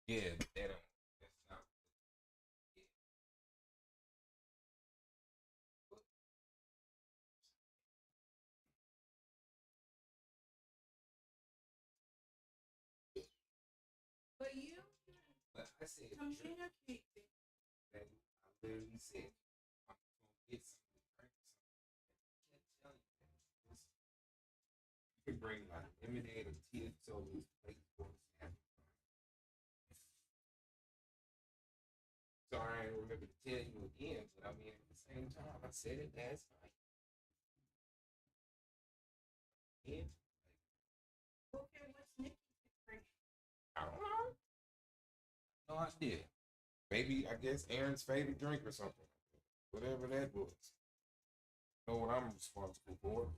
Yeah, but they don't. That's not. Yeah. But I said, drink. That I literally said, I'm gonna get something to drink. Something. I kept telling you that. You can bring like lemonade or tea, so it's late for us. Sorry, I don't remember to tell you again, but I mean, at the same time, I said it last night. And I don't know. No idea. Maybe I guess Aaron's favorite drink or something. Whatever that was. Know what I'm responsible for.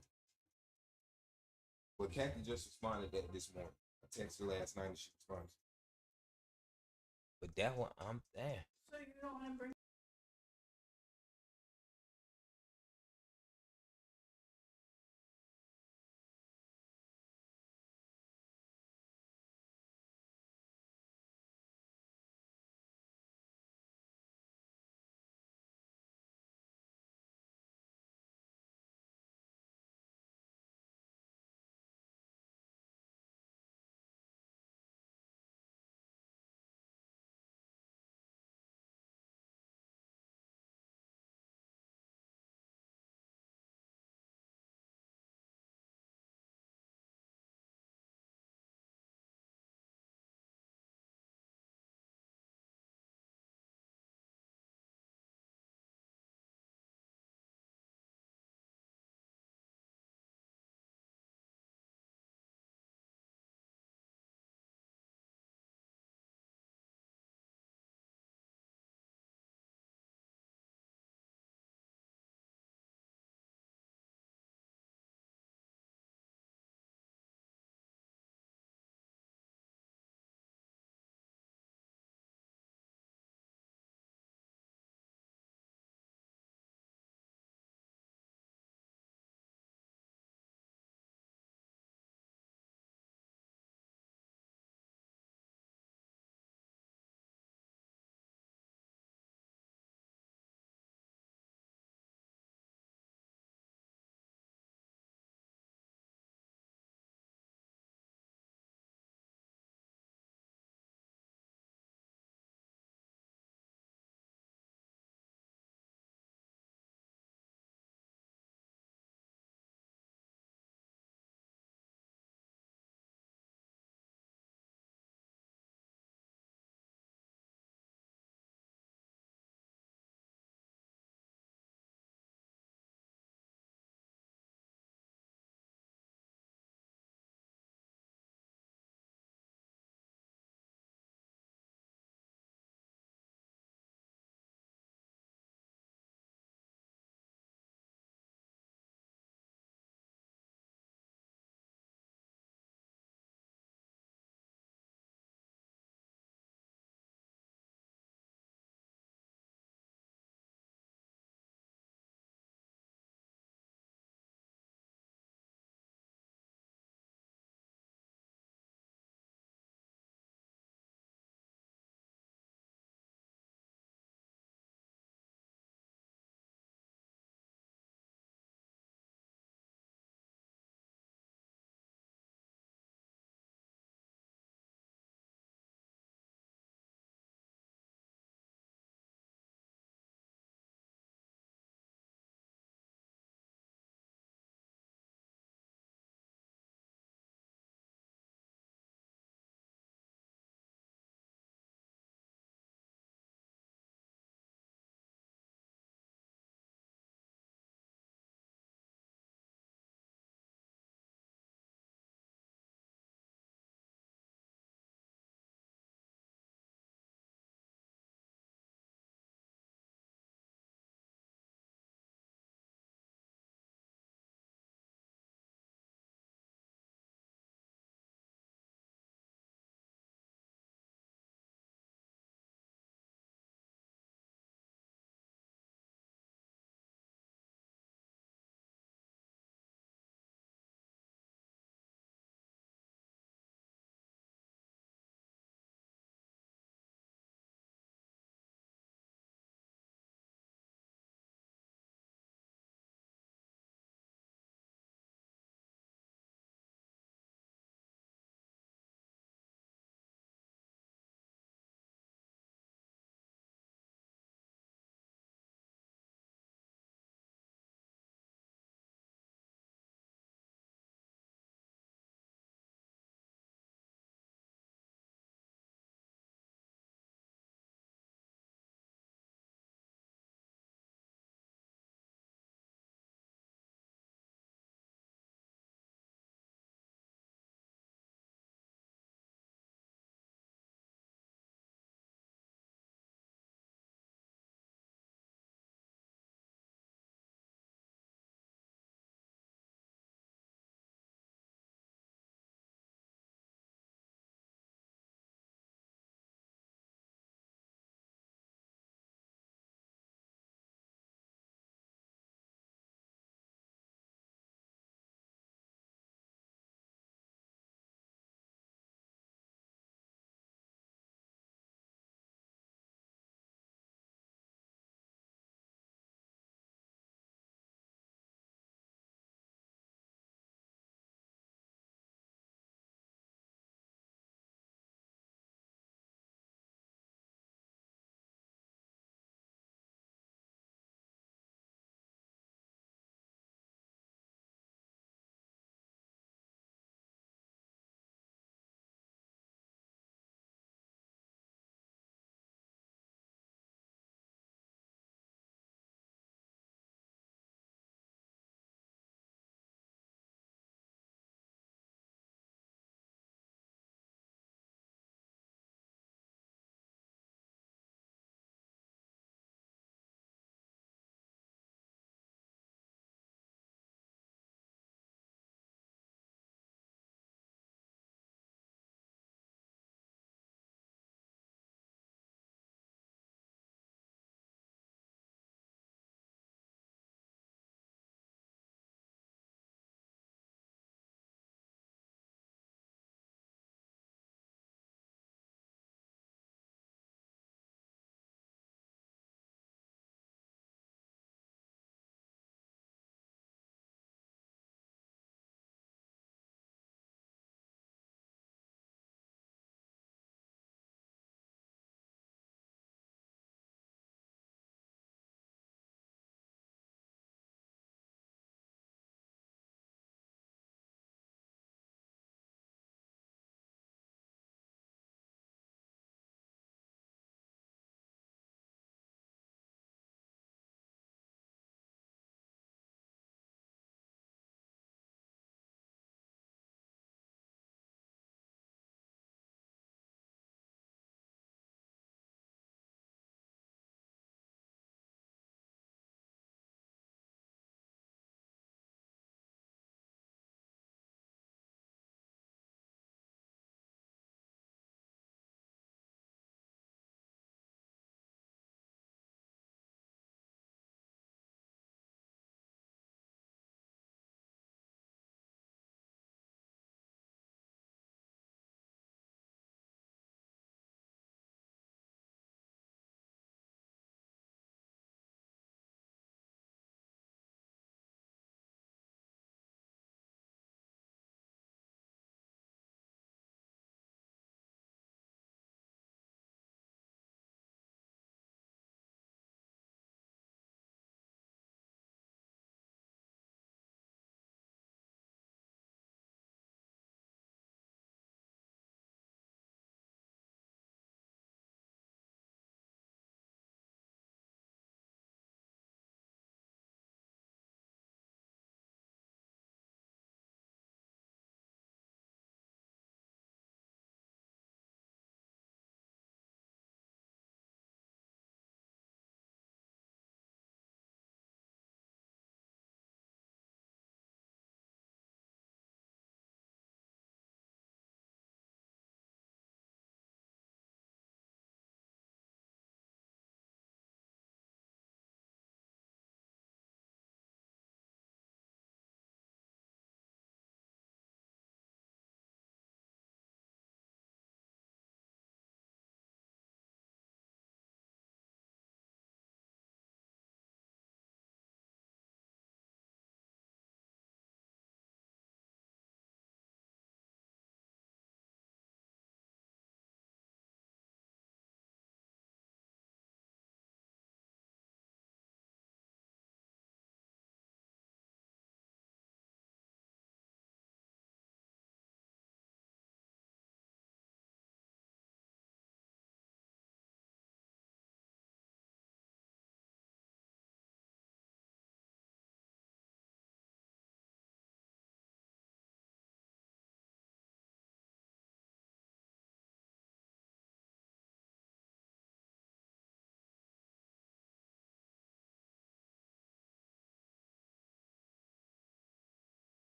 But Kathy just responded that this morning. I texted her last night and she responded. But that one, I'm there.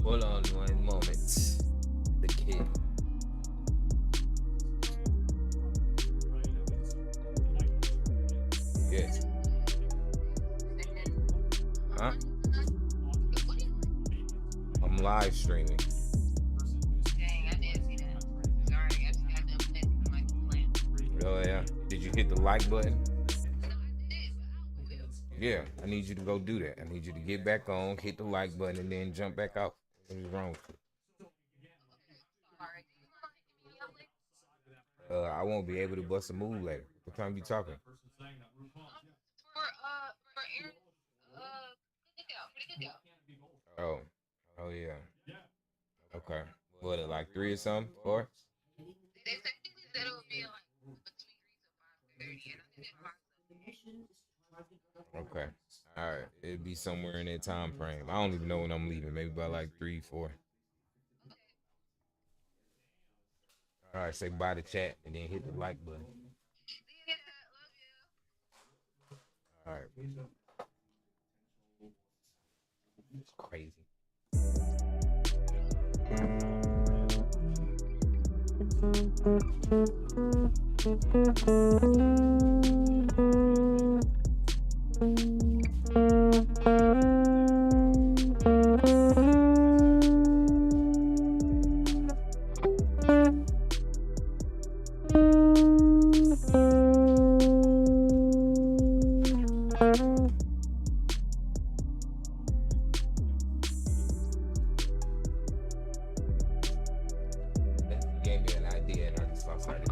Hold on one moment. The kid. Yes. Huh? I'm live streaming. Dang, I didn't see that. Sorry, I just got done playing my plan. Oh yeah. Did you hit the like button? No, I did, but I will. Yeah. I need you to go do that. I need you to get back on, hit the like button, and then jump back out. What is wrong with you? Sorry. Do you want to give me a link? I won't be able to bust a move later. What time you talking? For Aaron, cookout. Oh. Oh yeah. Okay. What, at like 3 or something? 4? They technically said it would be like between 3 to 5:30, and I think it's 5:30. Okay. All right. It'd be somewhere in that time frame. I don't even know when I'm leaving. Maybe by like 3, 4. All right. Say bye to chat and then hit the like button. Yeah, love you. All right. It's crazy. Gave me an idea and I just started.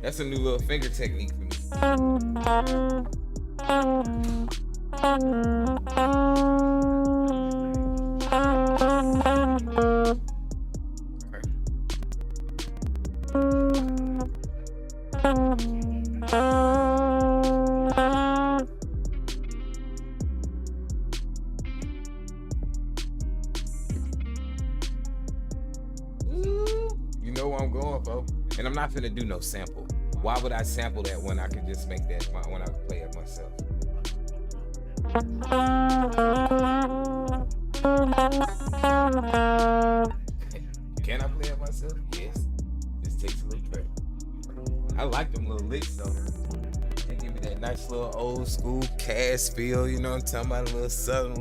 That's a new little finger technique for me. You know where I'm going, folks. And I'm not finna do no sample. Why would I sample that when I can just make that when I play it myself? Can I play it myself? Yes. This takes a little practice. I like them little licks though. They give me that nice little old school cash feel, you know what I'm talking about? A little southern,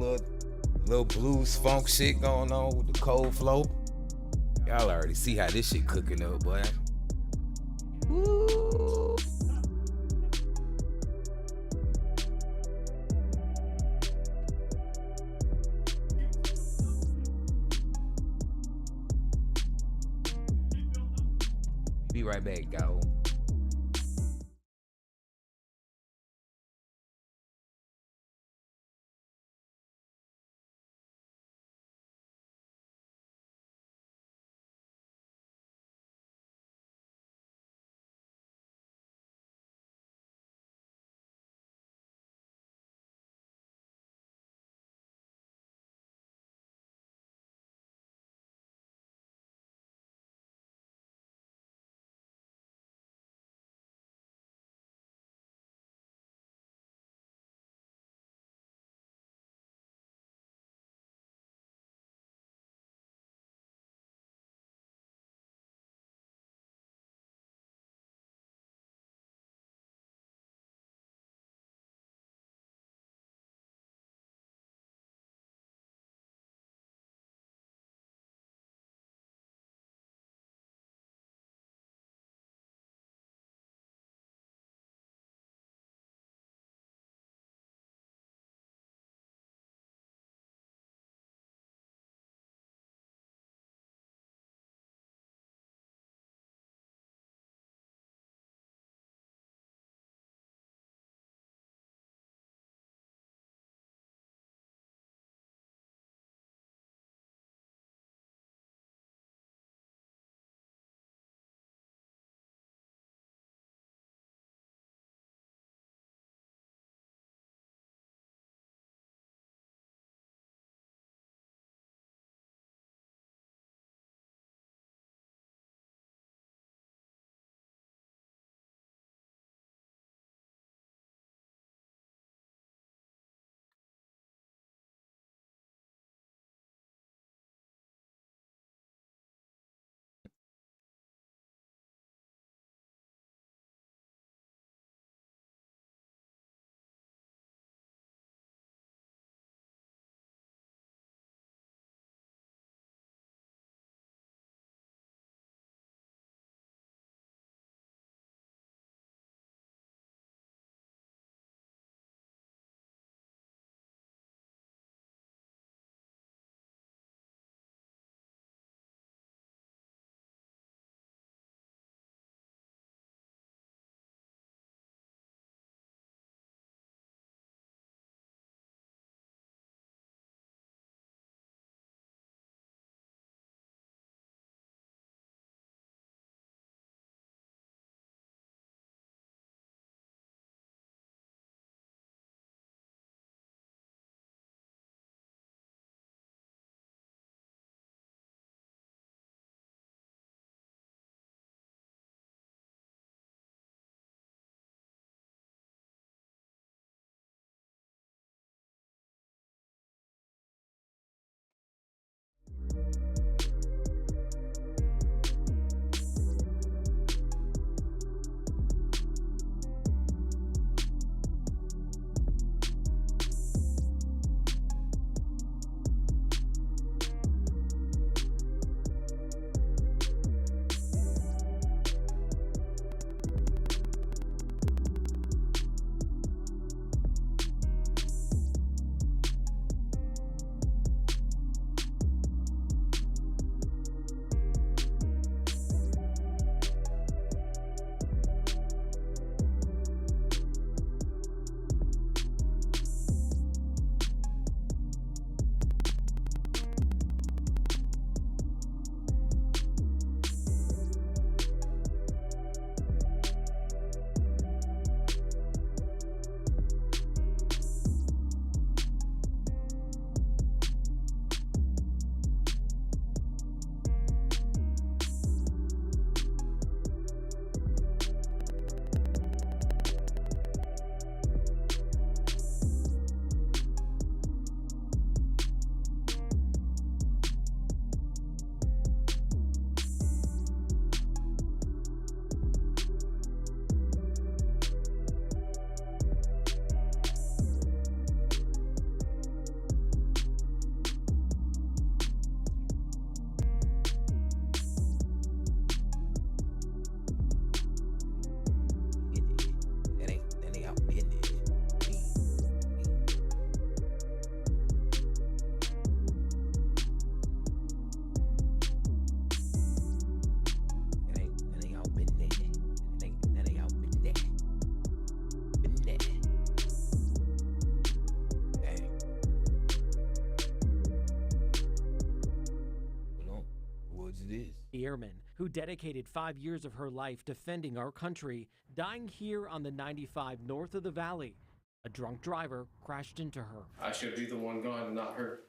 little blues funk shit going on with the cold flow. Y'all already see how this shit cooking up, boy. Woo. Be right back, y'all. airman who dedicated 5 years of her life defending our country, dying here on the 95 north of the valley. A drunk driver crashed into her. I should be the one gone, not her.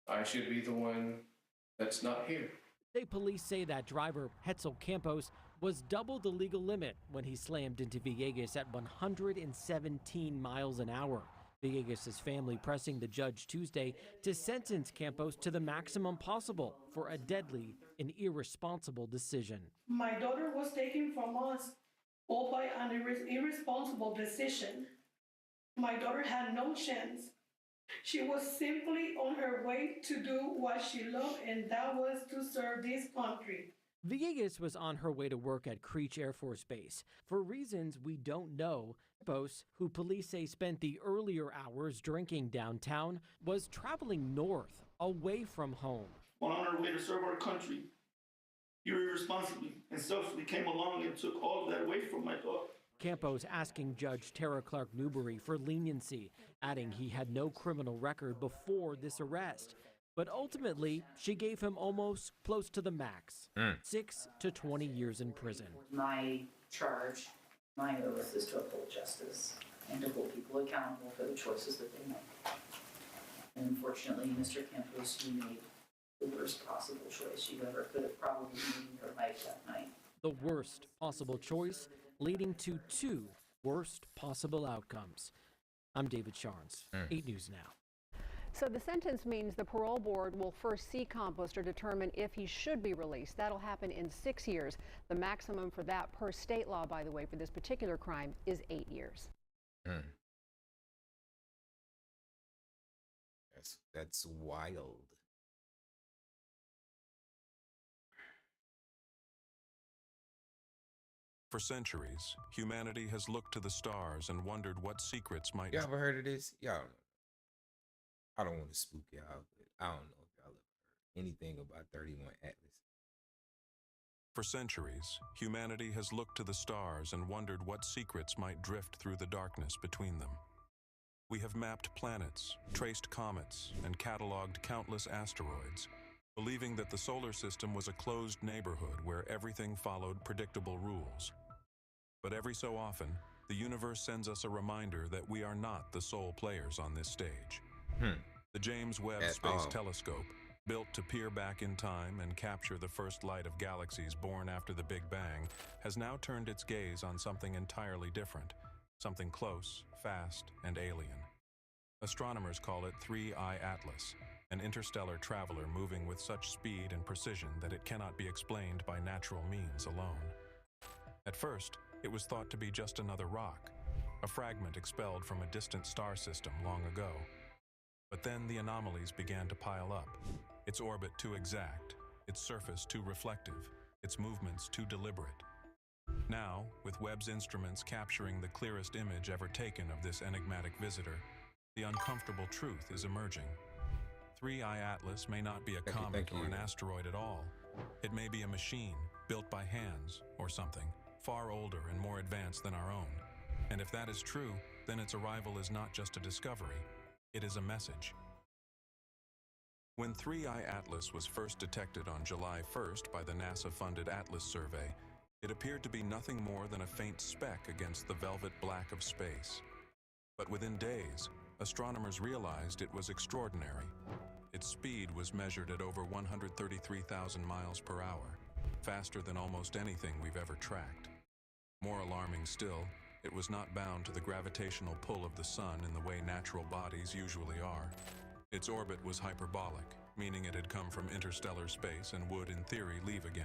I should be the one that's not here. State police say that driver, Hetzel Campos, was double the legal limit when he slammed into Villegas at 117 miles an hour. Villegas' family pressing the judge Tuesday to sentence Campos to the maximum possible for a deadly and irresponsible decision. My daughter was taken from us all by an irresponsible decision. My daughter had no chance. She was simply on her way to do what she loved, and that was to serve this country. Villegas was on her way to work at Creech Air Force Base. For reasons we don't know, Campos, who police say spent the earlier hours drinking downtown, was traveling north, away from home. On our way to serve our country, you irresponsibly and selfishly came along and took all of that away from my daughter. Campos asking Judge Tara Clark Newberry for leniency, adding he had no criminal record before this arrest. But ultimately, she gave him almost close to the max, 6 to 20 years in prison. My charge, my oath is to uphold justice and to hold people accountable for the choices that they make. And unfortunately, Mr. Campos, you made the worst possible choice you ever could have probably made in your life that night. The worst possible choice, leading to 2 worst possible outcomes. I'm David Sharns, 8 News Now. So the sentence means the parole board will first see Campos to determine if he should be released. That'll happen in 6 years. The maximum for that, per state law, by the way, for this particular crime, is 8 years. That's wild. For centuries, humanity has looked to the stars and wondered what secrets might... Y'all ever heard of this? Y'all, I don't want to spook y'all, but I don't know if y'all ever heard anything about 31 Atlas. For centuries, humanity has looked to the stars and wondered what secrets might drift through the darkness between them. We have mapped planets, traced comets, and cataloged countless asteroids, believing that the solar system was a closed neighborhood where everything followed predictable rules. But every so often, the universe sends us a reminder that we are not the sole players on this stage. The James Webb Space Telescope, built to peer back in time and capture the first light of galaxies born after the Big Bang, has now turned its gaze on something entirely different, something close, fast, and alien. Astronomers call it 3I Atlas, an interstellar traveler moving with such speed and precision that it cannot be explained by natural means alone. At first, it was thought to be just another rock, a fragment expelled from a distant star system long ago. But then the anomalies began to pile up, its orbit too exact, its surface too reflective, its movements too deliberate. Now, with Webb's instruments capturing the clearest image ever taken of this enigmatic visitor, the uncomfortable truth is emerging. 3I Atlas may not be a comet or an asteroid at all. It may be a machine built by hands or something, far older and more advanced than our own. And if that is true, then its arrival is not just a discovery, it is a message. When 3I Atlas was first detected on July 1st by the NASA-funded Atlas survey, it appeared to be nothing more than a faint speck against the velvet black of space. But within days, astronomers realized it was extraordinary. Its speed was measured at over 133,000 miles per hour, faster than almost anything we've ever tracked. More alarming still, it was not bound to the gravitational pull of the sun in the way natural bodies usually are. Its orbit was hyperbolic, meaning it had come from interstellar space and would, in theory, leave again.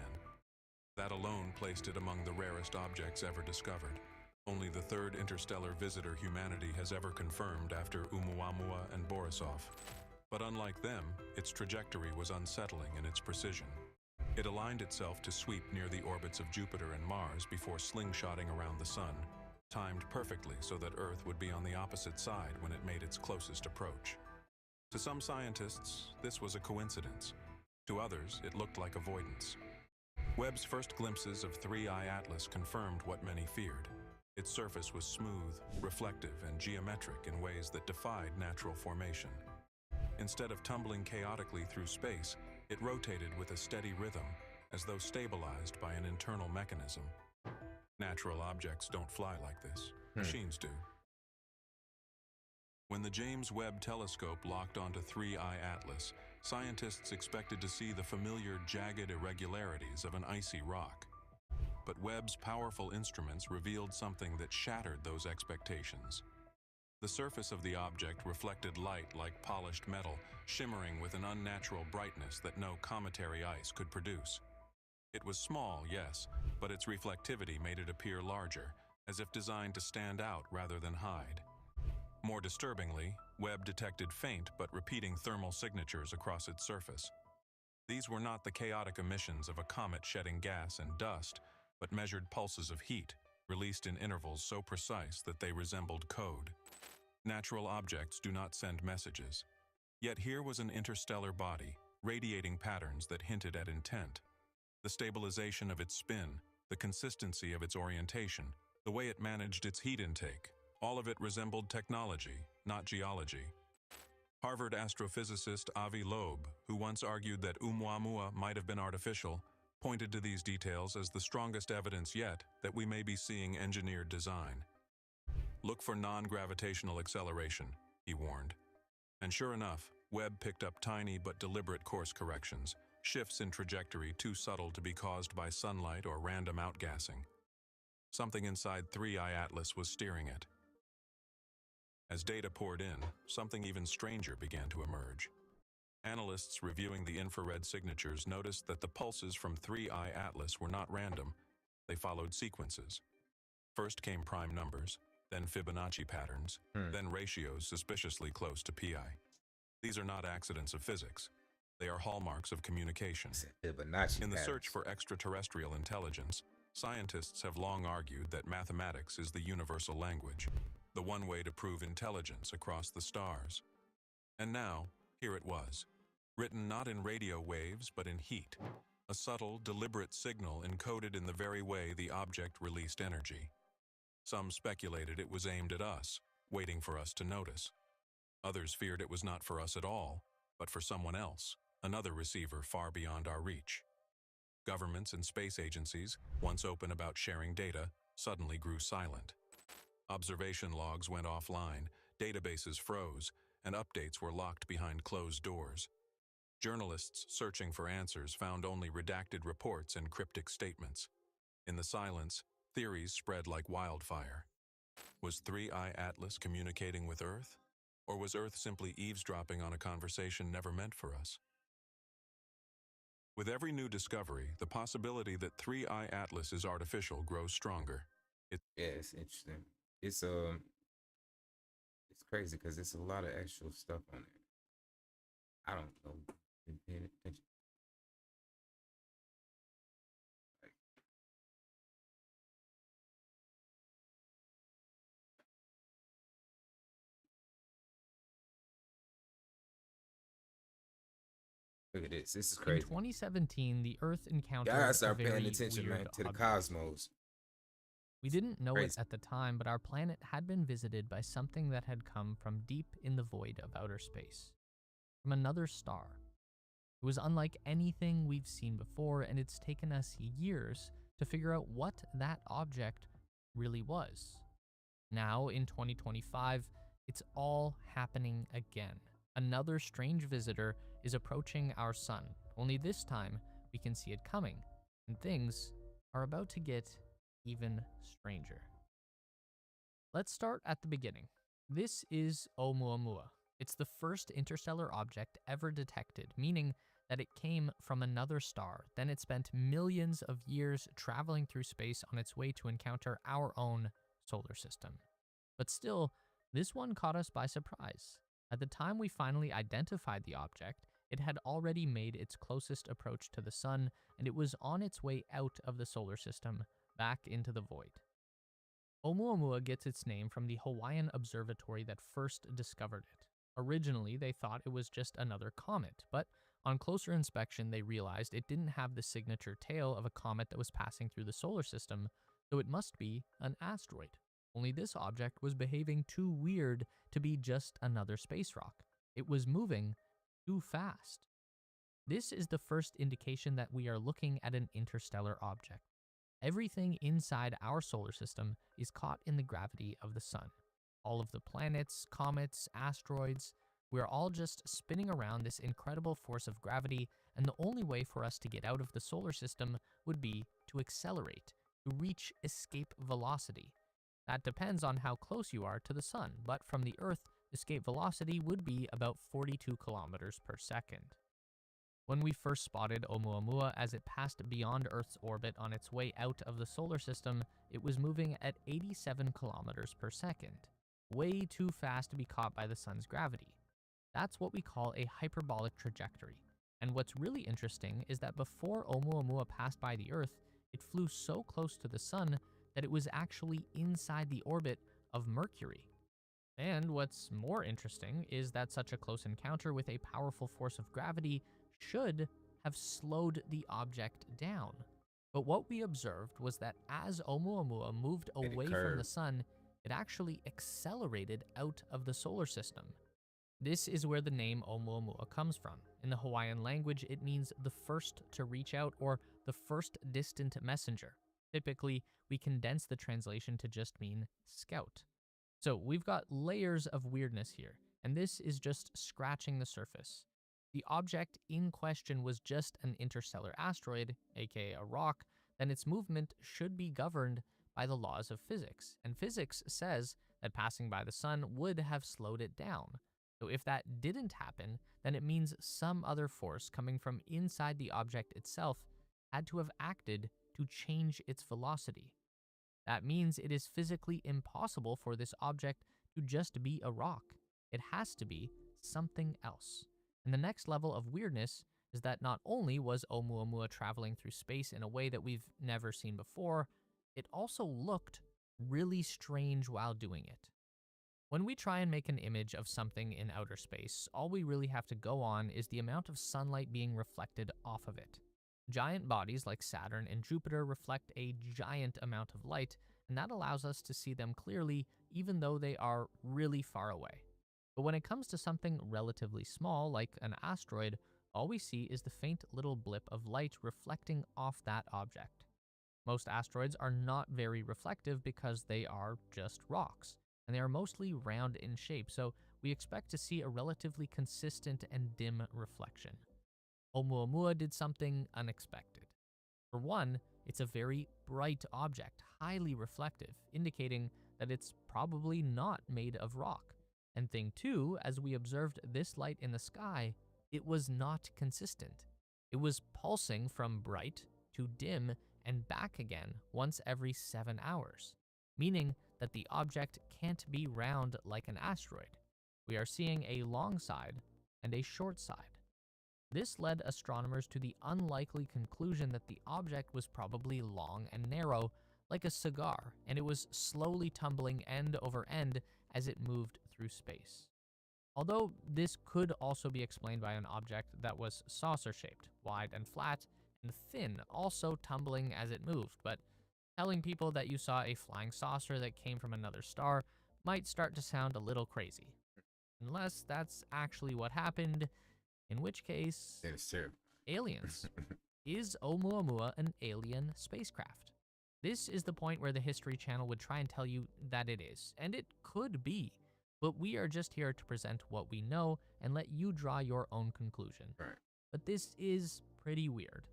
That alone placed it among the rarest objects ever discovered. Only the third interstellar visitor humanity has ever confirmed after Oumuamua and Borisov. But unlike them, its trajectory was unsettling in its precision. It aligned itself to sweep near the orbits of Jupiter and Mars before slingshotting around the sun, timed perfectly so that Earth would be on the opposite side when it made its closest approach. To some scientists, this was a coincidence. To others, it looked like avoidance. Webb's first glimpses of 3I Atlas confirmed what many feared. Its surface was smooth, reflective, and geometric in ways that defied natural formation. Instead of tumbling chaotically through space, It rotated with a steady rhythm, as though stabilized by an internal mechanism. Natural objects don't fly like this. Machines do. When the James Webb Telescope locked onto 3I Atlas, scientists expected to see the familiar jagged irregularities of an icy rock. But Webb's powerful instruments revealed something that shattered those expectations. The surface of the object reflected light like polished metal, shimmering with an unnatural brightness that no cometary ice could produce. It was small, yes, but its reflectivity made it appear larger, as if designed to stand out rather than hide. More disturbingly, Webb detected faint but repeating thermal signatures across its surface. These were not the chaotic emissions of a comet shedding gas and dust, but measured pulses of heat, released in intervals so precise that they resembled code. Natural objects do not send messages. Yet here was an interstellar body, radiating patterns that hinted at intent. The stabilization of its spin, the consistency of its orientation, the way it managed its heat intake, all of it resembled technology, not geology. Harvard astrophysicist Avi Loeb, who once argued that Oumuamua might have been artificial, pointed to these details as the strongest evidence yet that we may be seeing engineered design. Look for non-gravitational acceleration, he warned. And sure enough, Webb picked up tiny but deliberate course corrections, shifts in trajectory too subtle to be caused by sunlight or random outgassing. Something inside 3I Atlas was steering it. As data poured in, something even stranger began to emerge. Analysts reviewing the infrared signatures noticed that the pulses from 3I Atlas were not random. They followed sequences. First came prime numbers, then Fibonacci patterns, then ratios suspiciously close to pi. These are not accidents of physics. They are hallmarks of communication. In the search for extraterrestrial intelligence, scientists have long argued that mathematics is the universal language, the one way to prove intelligence across the stars. And now, here it was, written not in radio waves but in heat, a subtle, deliberate signal encoded in the very way the object released energy. Some speculated it was aimed at us, waiting for us to notice. Others feared it was not for us at all, but for someone else, another receiver far beyond our reach. Governments and space agencies, once open about sharing data, suddenly grew silent. Observation logs went offline, databases froze, and updates were locked behind closed doors. Journalists searching for answers found only redacted reports and cryptic statements. In the silence, theories spread like wildfire. Was 3I Atlas communicating with Earth? Or was Earth simply eavesdropping on a conversation never meant for us? With every new discovery, the possibility that 3I Atlas is artificial grows stronger. Yeah, it's interesting. It's crazy because it's a lot of actual stuff on it. I don't know. Been paying attention. Look at this. This is In crazy. 2017, the Earth encountered Y'all gotta a start paying very attention, man, weird to the object. cosmos. We didn't know Crazy. it at the time, but our planet had been visited by something that had come from deep in the void of outer space, from another star. It was unlike anything we've seen before, and it's taken us years to figure out what that object really was. Now, in 2025, it's all happening again. Another strange visitor is approaching our sun, only this time we can see it coming, and things are about to get even stranger. Let's start at the beginning. This is Oumuamua. It's the first interstellar object ever detected, meaning that it came from another star. Then it spent millions of years traveling through space on its way to encounter our own solar system. But still, this one caught us by surprise. At the time we finally identified the object, it had already made its closest approach to the sun, and it was on its way out of the solar system, back into the void. Oumuamua gets its name from the Hawaiian observatory that first discovered it. Originally, they thought it was just another comet, but on closer inspection, they realized it didn't have the signature tail of a comet that was passing through the solar system, so it must be an asteroid. Only this object was behaving too weird to be just another space rock. It was moving too fast. This is the first indication that we are looking at an interstellar object. Everything inside our solar system is caught in the gravity of the sun. All of the planets, comets, asteroids, we're all just spinning around this incredible force of gravity, and the only way for us to get out of the solar system would be to accelerate, to reach escape velocity. That depends on how close you are to the sun, but from the Earth, escape velocity would be about 42 kilometers per second. When we first spotted Oumuamua as it passed beyond Earth's orbit on its way out of the solar system, it was moving at 87 kilometers per second, way too fast to be caught by the sun's gravity. That's what we call a hyperbolic trajectory. And what's really interesting is that before Oumuamua passed by the Earth, it flew so close to the sun that it was actually inside the orbit of Mercury. And what's more interesting is that such a close encounter with a powerful force of gravity should have slowed the object down. But what we observed was that as Oumuamua moved away from the sun, it actually accelerated out of the solar system. This is where the name Oumuamua comes from. In the Hawaiian language, it means the first to reach out or the first distant messenger. Typically, we condense the translation to just mean scout. So we've got layers of weirdness here, and this is just scratching the surface. The object in question was just an interstellar asteroid, aka a rock, then its movement should be governed by the laws of physics. And physics says that passing by the sun would have slowed it down. So if that didn't happen, then it means some other force coming from inside the object itself had to have acted to change its velocity. That means it is physically impossible for this object to just be a rock. It has to be something else. And the next level of weirdness is that not only was Oumuamua traveling through space in a way that we've never seen before, it also looked really strange while doing it. When we try and make an image of something in outer space, all we really have to go on is the amount of sunlight being reflected off of it. Giant bodies like Saturn and Jupiter reflect a giant amount of light, and that allows us to see them clearly even though they are really far away. But when it comes to something relatively small, like an asteroid, all we see is the faint little blip of light reflecting off that object. Most asteroids are not very reflective because they are just rocks, and they are mostly round in shape, so we expect to see a relatively consistent and dim reflection. Oumuamua did something unexpected. For one, it's a very bright object, highly reflective, indicating that it's probably not made of rock. And thing two, as we observed this light in the sky, it was not consistent. It was pulsing from bright to dim and back again once every 7 hours, meaning that the object can't be round like an asteroid. We are seeing a long side and a short side. This led astronomers to the unlikely conclusion that the object was probably long and narrow, like a cigar, and it was slowly tumbling end over end as it moved through space. Although this could also be explained by an object that was saucer-shaped, wide and flat, and thin, also tumbling as it moved, but telling people that you saw a flying saucer that came from another star might start to sound a little crazy. Unless that's actually what happened, in which case, It's terrible. Aliens. Is Oumuamua an alien spacecraft? This is the point where the History Channel would try and tell you that it is, and it could be, but we are just here to present what we know and let you draw your own conclusion. Right. But this is pretty weird.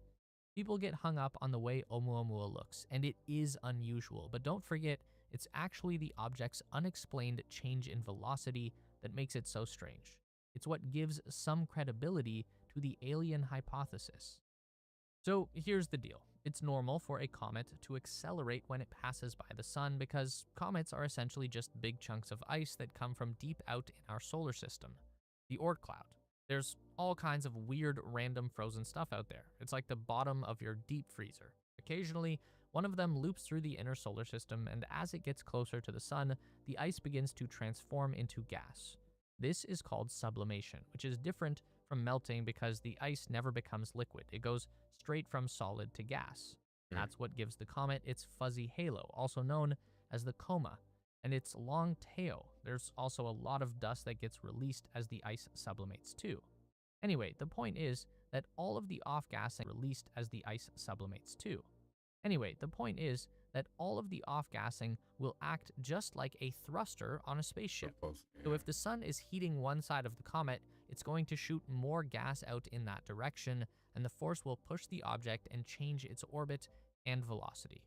People get hung up on the way Oumuamua looks, and it is unusual, but don't forget, it's actually the object's unexplained change in velocity that makes it so strange. It's what gives some credibility to the alien hypothesis. So here's the deal. It's normal for a comet to accelerate when it passes by the sun because comets are essentially just big chunks of ice that come from deep out in our solar system. The Oort cloud. There's all kinds of weird random frozen stuff out there. It's like the bottom of your deep freezer. Occasionally, one of them loops through the inner solar system, and as it gets closer to the sun, the ice begins to transform into gas. This is called sublimation, which is different from melting because the ice never becomes liquid. It goes straight from solid to gas. That's what gives the comet its fuzzy halo, also known as the coma, and its long tail. There's also a lot of dust that gets released as the ice sublimates too. Anyway, the point is that all of the off-gassing released as the ice sublimates too. Anyway, the point is that all of the off-gassing will act just like a thruster on a spaceship. So if the sun is heating one side of the comet, it's going to shoot more gas out in that direction, and the force will push the object and change its orbit and velocity.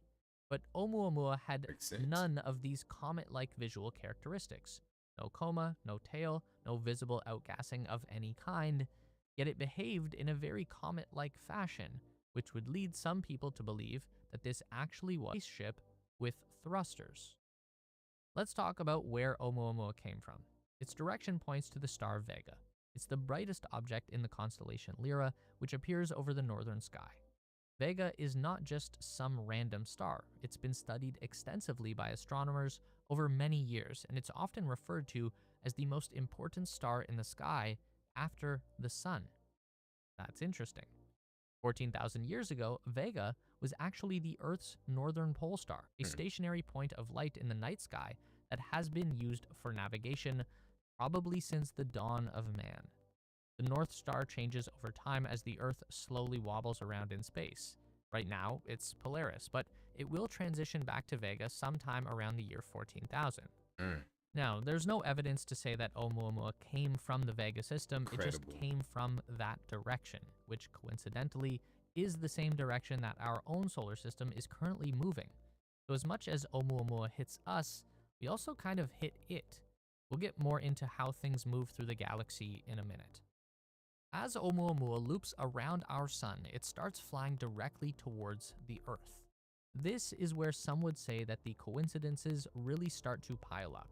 But Oumuamua had none of these comet-like visual characteristics. No coma, no tail, no visible outgassing of any kind, yet it behaved in a very comet-like fashion, which would lead some people to believe that this actually was a spaceship with thrusters. Let's talk about where Oumuamua came from. Its direction points to the star Vega. It's the brightest object in the constellation Lyra, which appears over the northern sky. Vega is not just some random star. It's been studied extensively by astronomers over many years, and it's often referred to as the most important star in the sky after the sun. That's interesting. 14,000 years ago, Vega was actually the Earth's northern pole star, a stationary point of light in the night sky that has been used for navigation probably since the dawn of man. The North Star changes over time as the Earth slowly wobbles around in space. Right now, it's Polaris, but it will transition back to Vega sometime around the year 14,000. Now, there's no evidence to say that Oumuamua came from the Vega system, it just came from that direction, which coincidentally is the same direction that our own solar system is currently moving. So as much as Oumuamua hits us, we also kind of hit it. We'll get more into how things move through the galaxy in a minute. As Oumuamua loops around our sun, it starts flying directly towards the Earth. This is where some would say that the coincidences really start to pile up.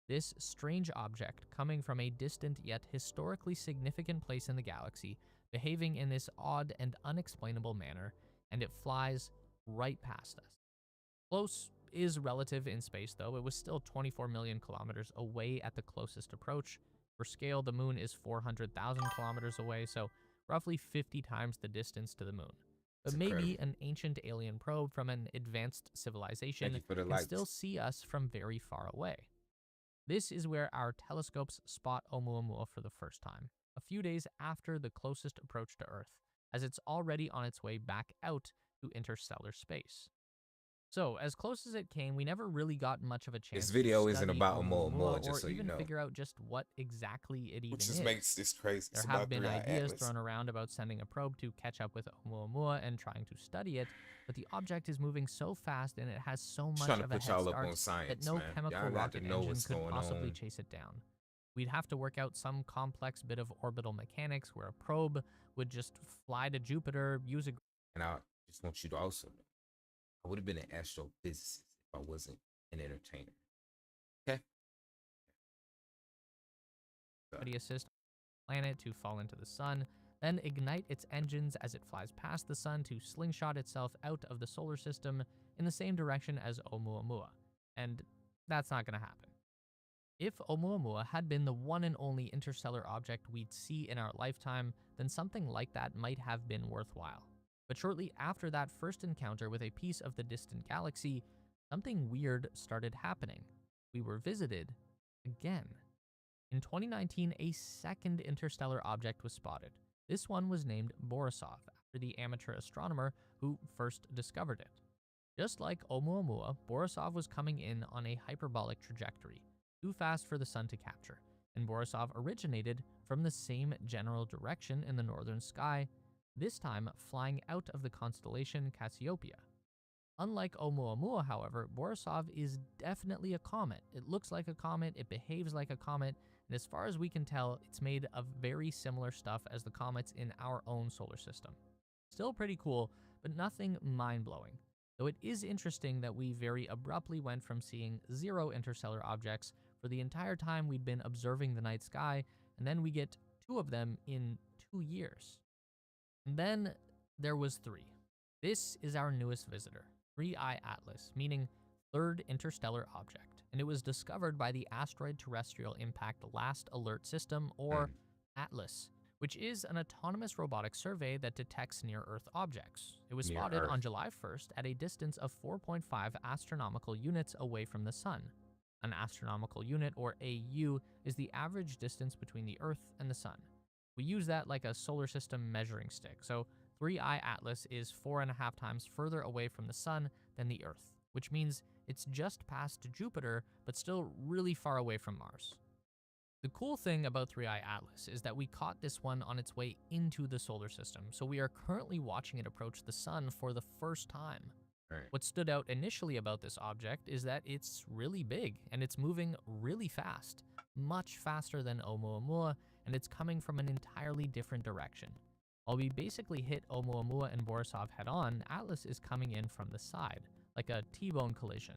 This strange object, coming from a distant yet historically significant place in the galaxy, behaving in this odd and unexplainable manner, and it flies right past us. Close is relative in space, though. It was still 24 million kilometers away at the closest approach. For scale, the moon is 400,000 kilometers away, so roughly 50 times the distance to the moon. But maybe an ancient alien probe from an advanced civilization can still see us from very far away. This is where our telescopes spot Oumuamua for the first time, a few days after the closest approach to Earth, as it's already on its way back out to interstellar space. So, as close as it came, we never really got much of a chance This video to isn't study about Oumuamua, just or so you even know. figure out just what exactly it even Which is. just makes this crazy. There It's have about been 3-eye ideas atlas. thrown around about sending a probe to catch up with Oumuamua and trying to study it, but the object is moving so fast and it has so much Trying to of a put head y'all up start on science, that no man. chemical Y'all got rocket to know engine what's could going possibly on. chase it down. We'd have to work out some complex bit of orbital mechanics where a probe would just fly to Jupiter, use a... And I just want you to also know, I would have been an astrophysicist if I wasn't an entertainer. Okay? assist the planet to fall into the sun, then ignite its engines as it flies past the sun to slingshot itself out of the solar system in the same direction as Oumuamua. And that's not going to happen. If Oumuamua had been the one and only interstellar object we'd see in our lifetime, then something like that might have been worthwhile. But shortly after that first encounter with a piece of the distant galaxy, something weird started happening. We were visited again. In 2019, a second interstellar object was spotted. This one was named Borisov, after the amateur astronomer who first discovered it. Just like Oumuamua, Borisov was coming in on a hyperbolic trajectory, too fast for the sun to capture, and Borisov originated from the same general direction in the northern sky, this time flying out of the constellation Cassiopeia. Unlike Oumuamua, however, Borisov is definitely a comet. It looks like a comet, it behaves like a comet, and as far as we can tell, it's made of very similar stuff as the comets in our own solar system. Still pretty cool, but nothing mind-blowing. Though it is interesting that we very abruptly went from seeing 0 interstellar objects for the entire time we'd been observing the night sky, and then we get 2 of them in 2 years. And then there was 3. This is our newest visitor, 3-eye atlas, meaning third interstellar object, and it was discovered by the Asteroid Terrestrial Impact Last Alert System, or ATLAS, which is an autonomous robotic survey that detects near-Earth objects. It was spotted on July 1st at a distance of 4.5 astronomical units away from the sun. An astronomical unit, or AU, is the average distance between the Earth and the sun. We use that like a solar system measuring stick. So 3I Atlas is 4.5 times further away from the sun than the Earth, which means it's just past Jupiter, but still really far away from Mars. The cool thing about 3I Atlas is that we caught this one on its way into the solar system, so we are currently watching it approach the sun for the first time. Right. What stood out initially about this object is that it's really big and it's moving really fast, much faster than Oumuamua, and it's coming from an entirely different direction. While we basically hit Oumuamua and Borisov head on, Atlas is coming in from the side, like a T-bone collision.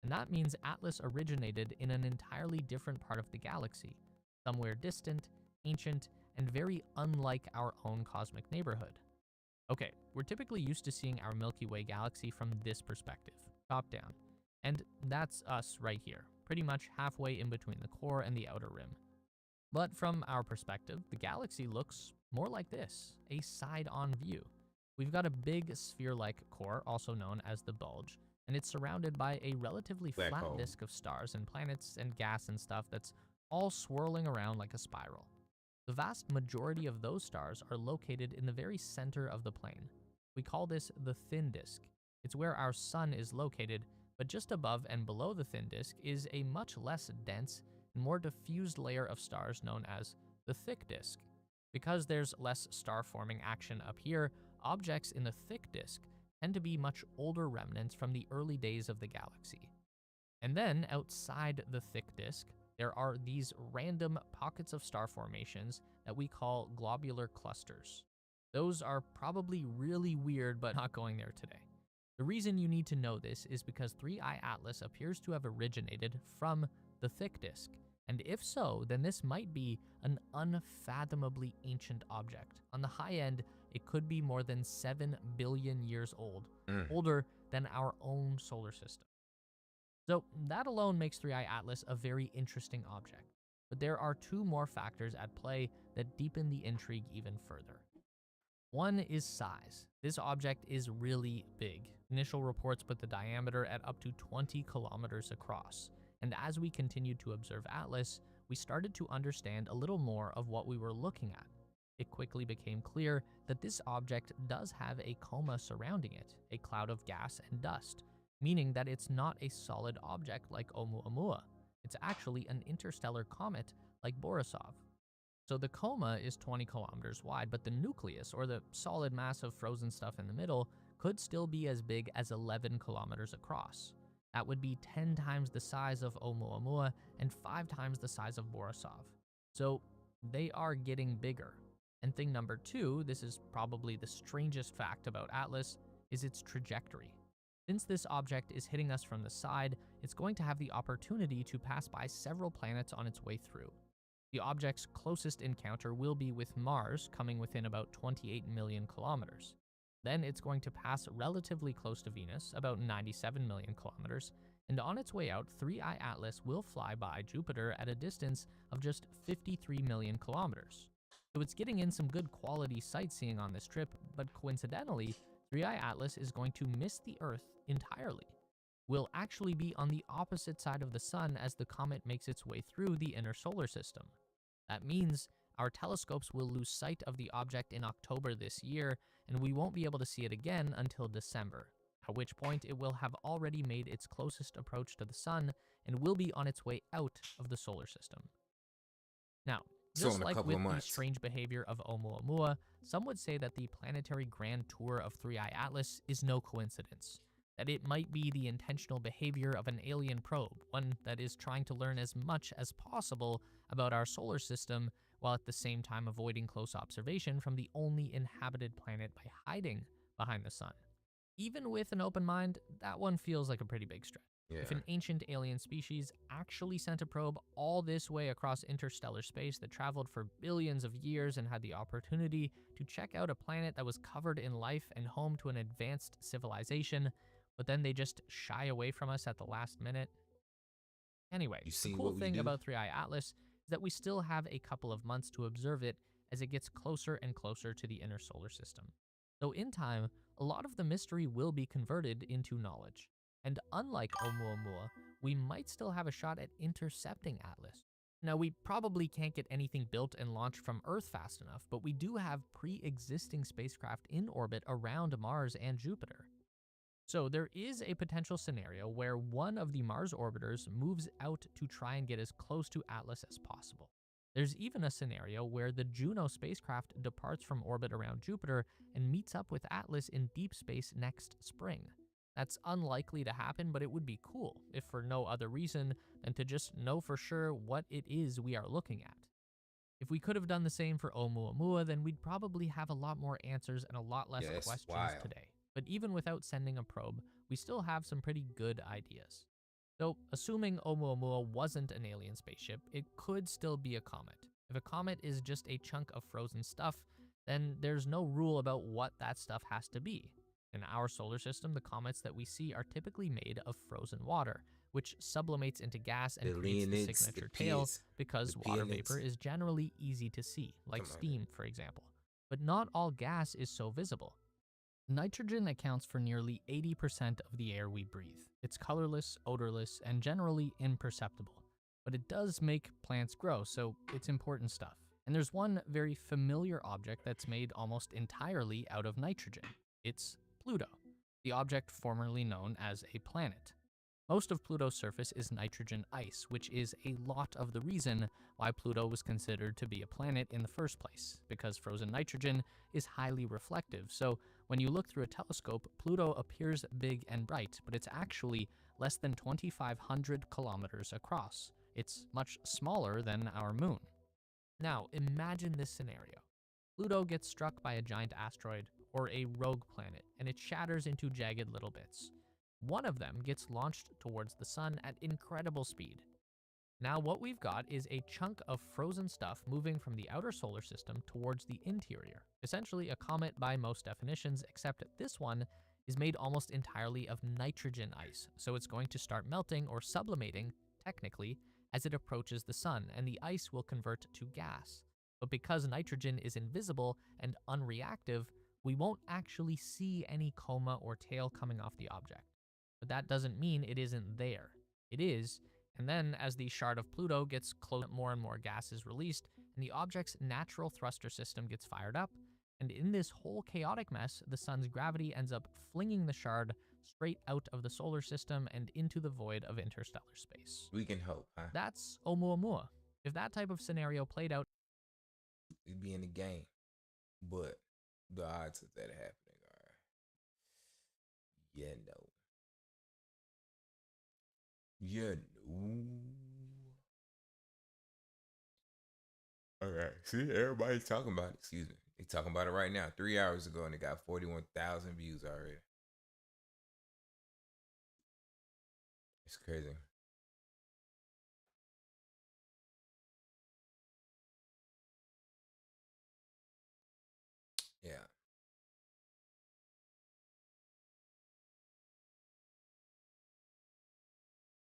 And that means Atlas originated in an entirely different part of the galaxy, somewhere distant, ancient, and very unlike our own cosmic neighborhood. Okay, we're typically used to seeing our Milky Way galaxy from this perspective, top down. And that's us right here, pretty much halfway in between the core and the outer rim. But from our perspective, the galaxy looks more like this, a side-on view. We've got a big sphere-like core, also known as the bulge, and it's surrounded by a relatively Black flat hole. disk of stars and planets and gas and stuff that's all swirling around like a spiral. The vast majority of those stars are located in the very center of the plane. We call this the thin disk. It's where our sun is located, but just above and below the thin disk is a much less dense and more diffused layer of stars known as the thick disk. Because there's less star-forming action up here, objects in the thick disk tend to be much older remnants from the early days of the galaxy. And then outside the thick disk, there are these random pockets of star formations that we call globular clusters. Those are probably really weird, but not going there today. The reason you need to know this is because 3I Atlas appears to have originated from the thick disk. And if so, then this might be an unfathomably ancient object. On the high end, it could be more than 7 billion years old, older than our own solar system. So that alone makes 3I Atlas a very interesting object. But there are two more factors at play that deepen the intrigue even further. One is size. This object is really big. Initial reports put the diameter at up to 20 kilometers across. And as we continued to observe Atlas, we started to understand a little more of what we were looking at. It quickly became clear that this object does have a coma surrounding it, a cloud of gas and dust, meaning that it's not a solid object like Oumuamua. It's actually an interstellar comet like Borisov. So the coma is 20 kilometers wide, but the nucleus, or the solid mass of frozen stuff in the middle, could still be as big as 11 kilometers across. That would be 10 times the size of Oumuamua and 5 times the size of Borisov. So they are getting bigger. And thing number two, this is probably the strangest fact about Atlas, is its trajectory. Since this object is hitting us from the side, it's going to have the opportunity to pass by several planets on its way through. The object's closest encounter will be with Mars, coming within about 28 million kilometers. Then it's going to pass relatively close to Venus, about 97 million kilometers, and on its way out, 3I Atlas will fly by Jupiter at a distance of just 53 million kilometers. So it's getting in some good quality sightseeing on this trip, but coincidentally, 3I Atlas is going to miss the Earth entirely. We'll actually be on the opposite side of the sun as the comet makes its way through the inner solar system. That means our telescopes will lose sight of the object in October this year, and we won't be able to see it again until December, at which point it will have already made its closest approach to the sun and will be on its way out of the solar system. Now, just like with the strange behavior of Oumuamua, some would say that the planetary grand tour of 3I Atlas is no coincidence, that it might be the intentional behavior of an alien probe, one that is trying to learn as much as possible about our solar system, while at the same time avoiding close observation from the only inhabited planet by hiding behind the sun. Even with an open mind, that one feels like a pretty big stretch. Yeah. If an ancient alien species actually sent a probe all this way across interstellar space that traveled for billions of years and had the opportunity to check out a planet that was covered in life and home to an advanced civilization, but then they just shy away from us at the last minute. Anyway, the cool thing about 3I Atlas is that we still have a couple of months to observe it as it gets closer and closer to the inner solar system. So in time, a lot of the mystery will be converted into knowledge. And unlike Oumuamua, we might still have a shot at intercepting Atlas. Now, we probably can't get anything built and launched from Earth fast enough, but we do have pre-existing spacecraft in orbit around Mars and Jupiter. So there is a potential scenario where one of the Mars orbiters moves out to try and get as close to Atlas as possible. There's even a scenario where the Juno spacecraft departs from orbit around Jupiter and meets up with Atlas in deep space next spring. That's unlikely to happen, but it would be cool, if for no other reason than to just know for sure what it is we are looking at. If we could have done the same for Oumuamua, then we'd probably have a lot more answers and a lot less questions wild. today. But even without sending a probe, we still have some pretty good ideas. So, assuming Oumuamua wasn't an alien spaceship, it could still be a comet. If a comet is just a chunk of frozen stuff, then there's no rule about what that stuff has to be. In our solar system, the comets that we see are typically made of frozen water, which sublimates into gas and creates the signature tail because water vapor is generally easy to see, like steam, for example. But not all gas is so visible. Nitrogen accounts for nearly 80% of the air we breathe. It's colorless, odorless, and generally imperceptible. But it does make plants grow, so it's important stuff. And there's one very familiar object that's made almost entirely out of nitrogen. It's Pluto, the object formerly known as a planet. Most of Pluto's surface is nitrogen ice, which is a lot of the reason why Pluto was considered to be a planet in the first place, because frozen nitrogen is highly reflective. So when you look through a telescope, Pluto appears big and bright, but it's actually less than 2,500 kilometers across. It's much smaller than our moon. Now, imagine this scenario. Pluto gets struck by a giant asteroid or a rogue planet, and it shatters into jagged little bits. One of them gets launched towards the sun at incredible speed. Now what we've got is a chunk of frozen stuff moving from the outer solar system towards the interior. Essentially a comet by most definitions, except this one is made almost entirely of nitrogen ice, so it's going to start melting or sublimating, technically, as it approaches the sun, and the ice will convert to gas. But because nitrogen is invisible and unreactive, we won't actually see any coma or tail coming off the object. But that doesn't mean it isn't there. It is, and then as the shard of Pluto gets close, more and more gas is released, and the object's natural thruster system gets fired up, and in this whole chaotic mess, the sun's gravity ends up flinging the shard straight out of the solar system and into the void of interstellar space. We can hope, huh? That's Oumuamua. If that type of scenario played out, we'd be in the game. But the odds of that happening are, Okay, see, everybody's talking about it. Excuse me. They talking about it right now. 3 hours ago, and it got 41,000 views already. It's crazy. Yeah.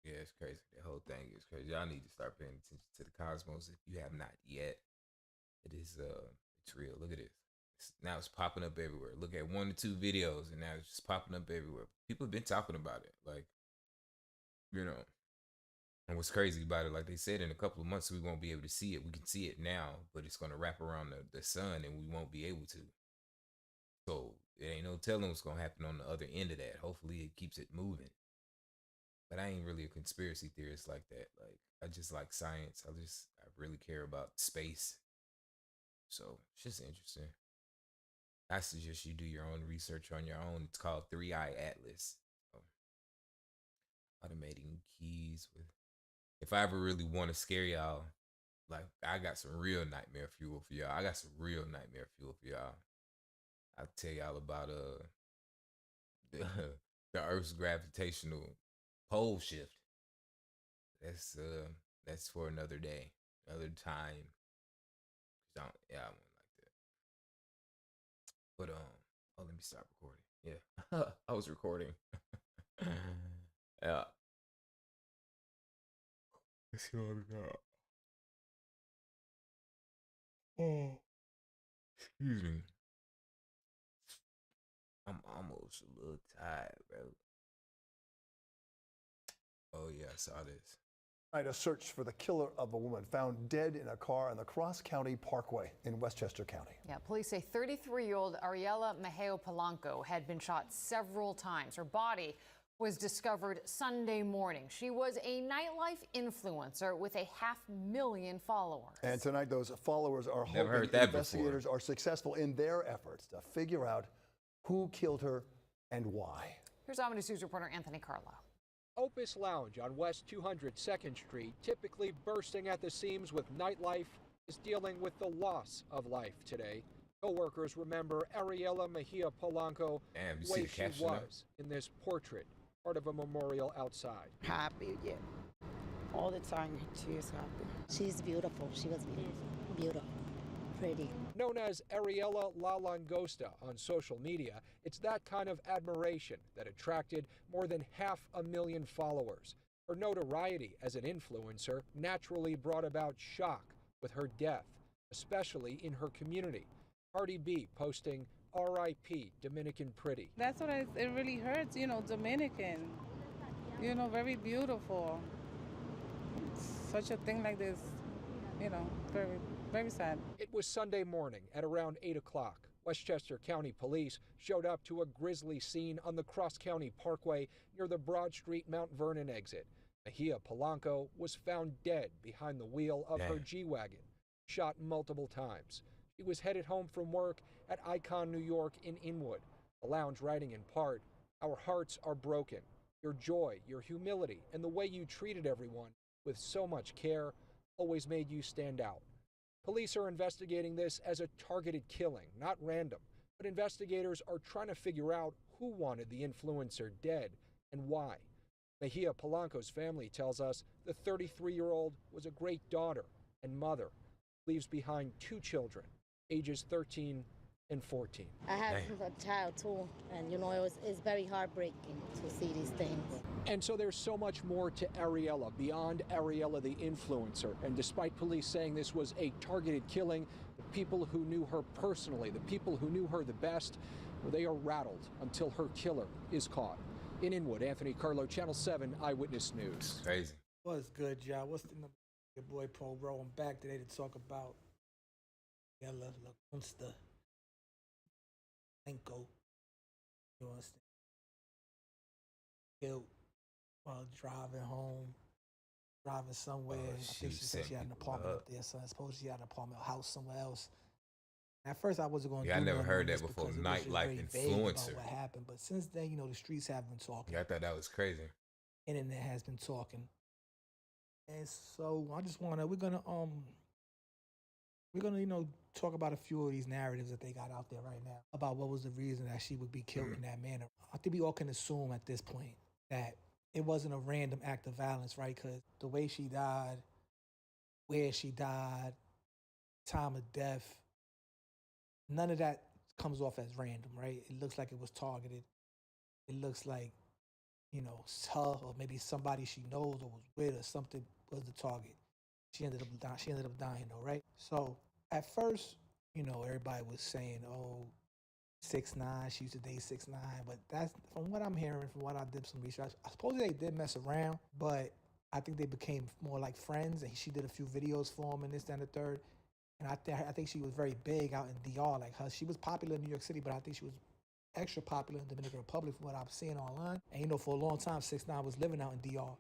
Yeah, it's crazy. The whole thing is crazy. Y'all need to start paying attention to the cosmos if you have not yet. It is it's real. Look at this. Now it's popping up everywhere. Look at 1 or 2 videos, and now it's just popping up everywhere. People have been talking about it, like, you know. And what's crazy about it, like they said, in a couple of months we won't be able to see it. We can see it now, but it's gonna wrap around the sun, and we won't be able to. So there ain't no telling what's gonna happen on the other end of that. Hopefully it keeps it moving. But I ain't really a conspiracy theorist like that. Like, I just like science. I really care about space. So it's just interesting. I suggest you do your own research on your own. It's called 3-Eye Atlas. So, automating keys with. If I ever really want to scare y'all, like, I got some real nightmare fuel for y'all. I'll tell y'all about the Earth's gravitational pole shift. That's for another day, another time. I won't like that. But let me stop recording. Yeah, I was recording. Yeah. Let's see what we got. Oh, excuse me. I'm almost a little tired, bro. Oh yeah, I saw this. Tonight, a search for the killer of a woman found dead in a car on the Cross County Parkway in Westchester County. Yeah, police say 33-year-old Ariela Mejio Polanco had been shot several times. Her body was discovered Sunday morning. She was a nightlife influencer with 500,000 followers. And tonight, those followers are Never hoping heard that investigators are successful in their efforts to figure out who killed her and why. Here's Omni News reporter Anthony Carlo. Opus Lounge on West 202nd Street, typically bursting at the seams with nightlife, is dealing with the loss of life today. Co-workers remember Ariela Mejia Polanco the way she was in this portrait, part of a memorial outside. Happy, yeah. All the time, she is happy. She's beautiful. She was beautiful. Beautiful. Pretty. Known as Ariela La Langosta on social media, it's that kind of admiration that attracted more than 500,000 followers. Her notoriety as an influencer naturally brought about shock with her death, especially in her community. Cardi B posting R.I.P. Dominican Pretty. That's what it really hurts, you know, Dominican, you know, very beautiful. Such a thing like this, you know, very, very sad. It was Sunday morning at around 8 o'clock. Westchester County Police showed up to a grisly scene on the Cross County Parkway near the Broad Street Mount Vernon exit. Mejia Polanco was found dead behind the wheel of her G-Wagon, shot multiple times. She was headed home from work at Icon, New York in Inwood. The lounge writing in part, "Our hearts are broken. Your joy, your humility, and the way you treated everyone with so much care always made you stand out." Police are investigating this as a targeted killing, not random, but investigators are trying to figure out who wanted the influencer dead and why. Mejia Polanco's family tells us the 33-year-old was a great daughter and mother, leaves behind 2 children, ages 13 and 14. I have a child too, and you know, it's very heartbreaking to see these things. And so there's so much more to Ariela, beyond Ariela the influencer. And despite police saying this was a targeted killing, the people who knew her personally, the people who knew her the best, well, they are rattled until her killer is caught. In Inwood, Anthony Carlo, Channel 7 Eyewitness News. Crazy. What's good, y'all? What's the number? Your boy Pro Bro. I'm back today to talk about Ariela Lagunsta. Lenko. You understand? Killed while driving home, driving somewhere. I think she said she had an apartment up there, so I suppose she had an apartment or house somewhere else. At first, I wasn't going to. Yeah, I never heard that before. Nightlife influencer. What happened? But since then, you know, the streets have been talking. Yeah, I thought that was crazy. Internet has been talking, and so I just wanna we're gonna you know talk about a few of these narratives that they got out there right now about what was the reason that she would be killed in that manner. I think we all can assume at this point that it wasn't a random act of violence, right? Because the way she died, where she died, time of death, none of that comes off as random, right? It looks like it was targeted. It looks like, you know, her or maybe somebody she knows or was with or something was the target. She ended up dying though, right? So at first, you know, everybody was saying, oh, 6ix9ine, she used to date 6ix9ine, but that's from what I'm hearing, from what I did some research. I suppose they did mess around, but I think they became more like friends, and she did a few videos for him and this, that, and the third. And I think she was very big out in DR. Like her, she was popular in New York City, but I think she was extra popular in Dominican Republic from what I'm seeing online. And you know, for a long time, 6ix9ine was living out in DR.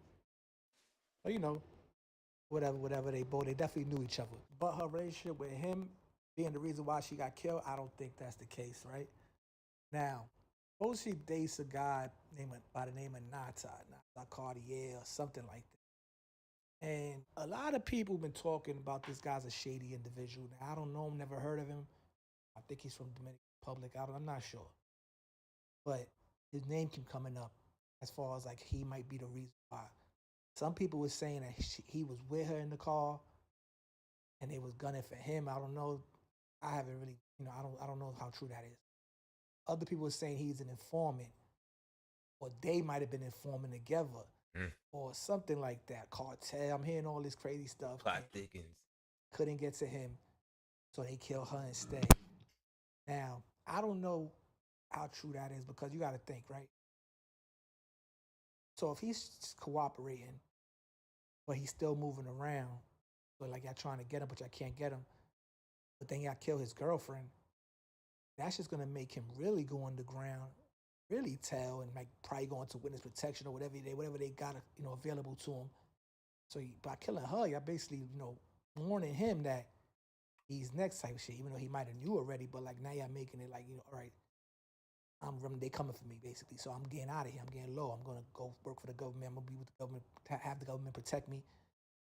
So you know, whatever they definitely knew each other. But her relationship with him being the reason why she got killed, I don't think that's the case, right? Now, suppose she dates a guy by the name of Nata Cartier or something like that. And a lot of people have been talking about this guy's a shady individual. Now, I don't know him, never heard of him. I think he's from Dominican Republic. I'm not sure. But his name keep coming up as far as like he might be the reason why. Some people were saying that he was with her in the car and they was gunning for him. I don't know. I haven't really, you know, I don't know how true that is. Other people were saying he's an informant, or they might have been informing together, or something like that. Cartel. I'm hearing all this crazy stuff. Plot thickens. Couldn't get to him, so they killed her instead. Now, I don't know how true that is because you got to think, right? So if he's cooperating but he's still moving around. So like y'all trying to get him, but y'all can't get him. But then y'all kill his girlfriend. That's just gonna make him really go underground, really tell, and like probably go into witness protection or whatever they got, available to him. So by killing her, y'all basically, warning him that he's next type shit, even though he might have knew already. But like now y'all making it like, all right, they coming for me basically. So I'm getting out of here. I'm getting low. I'm gonna go work for the government. I'm gonna be with the government, have the government protect me.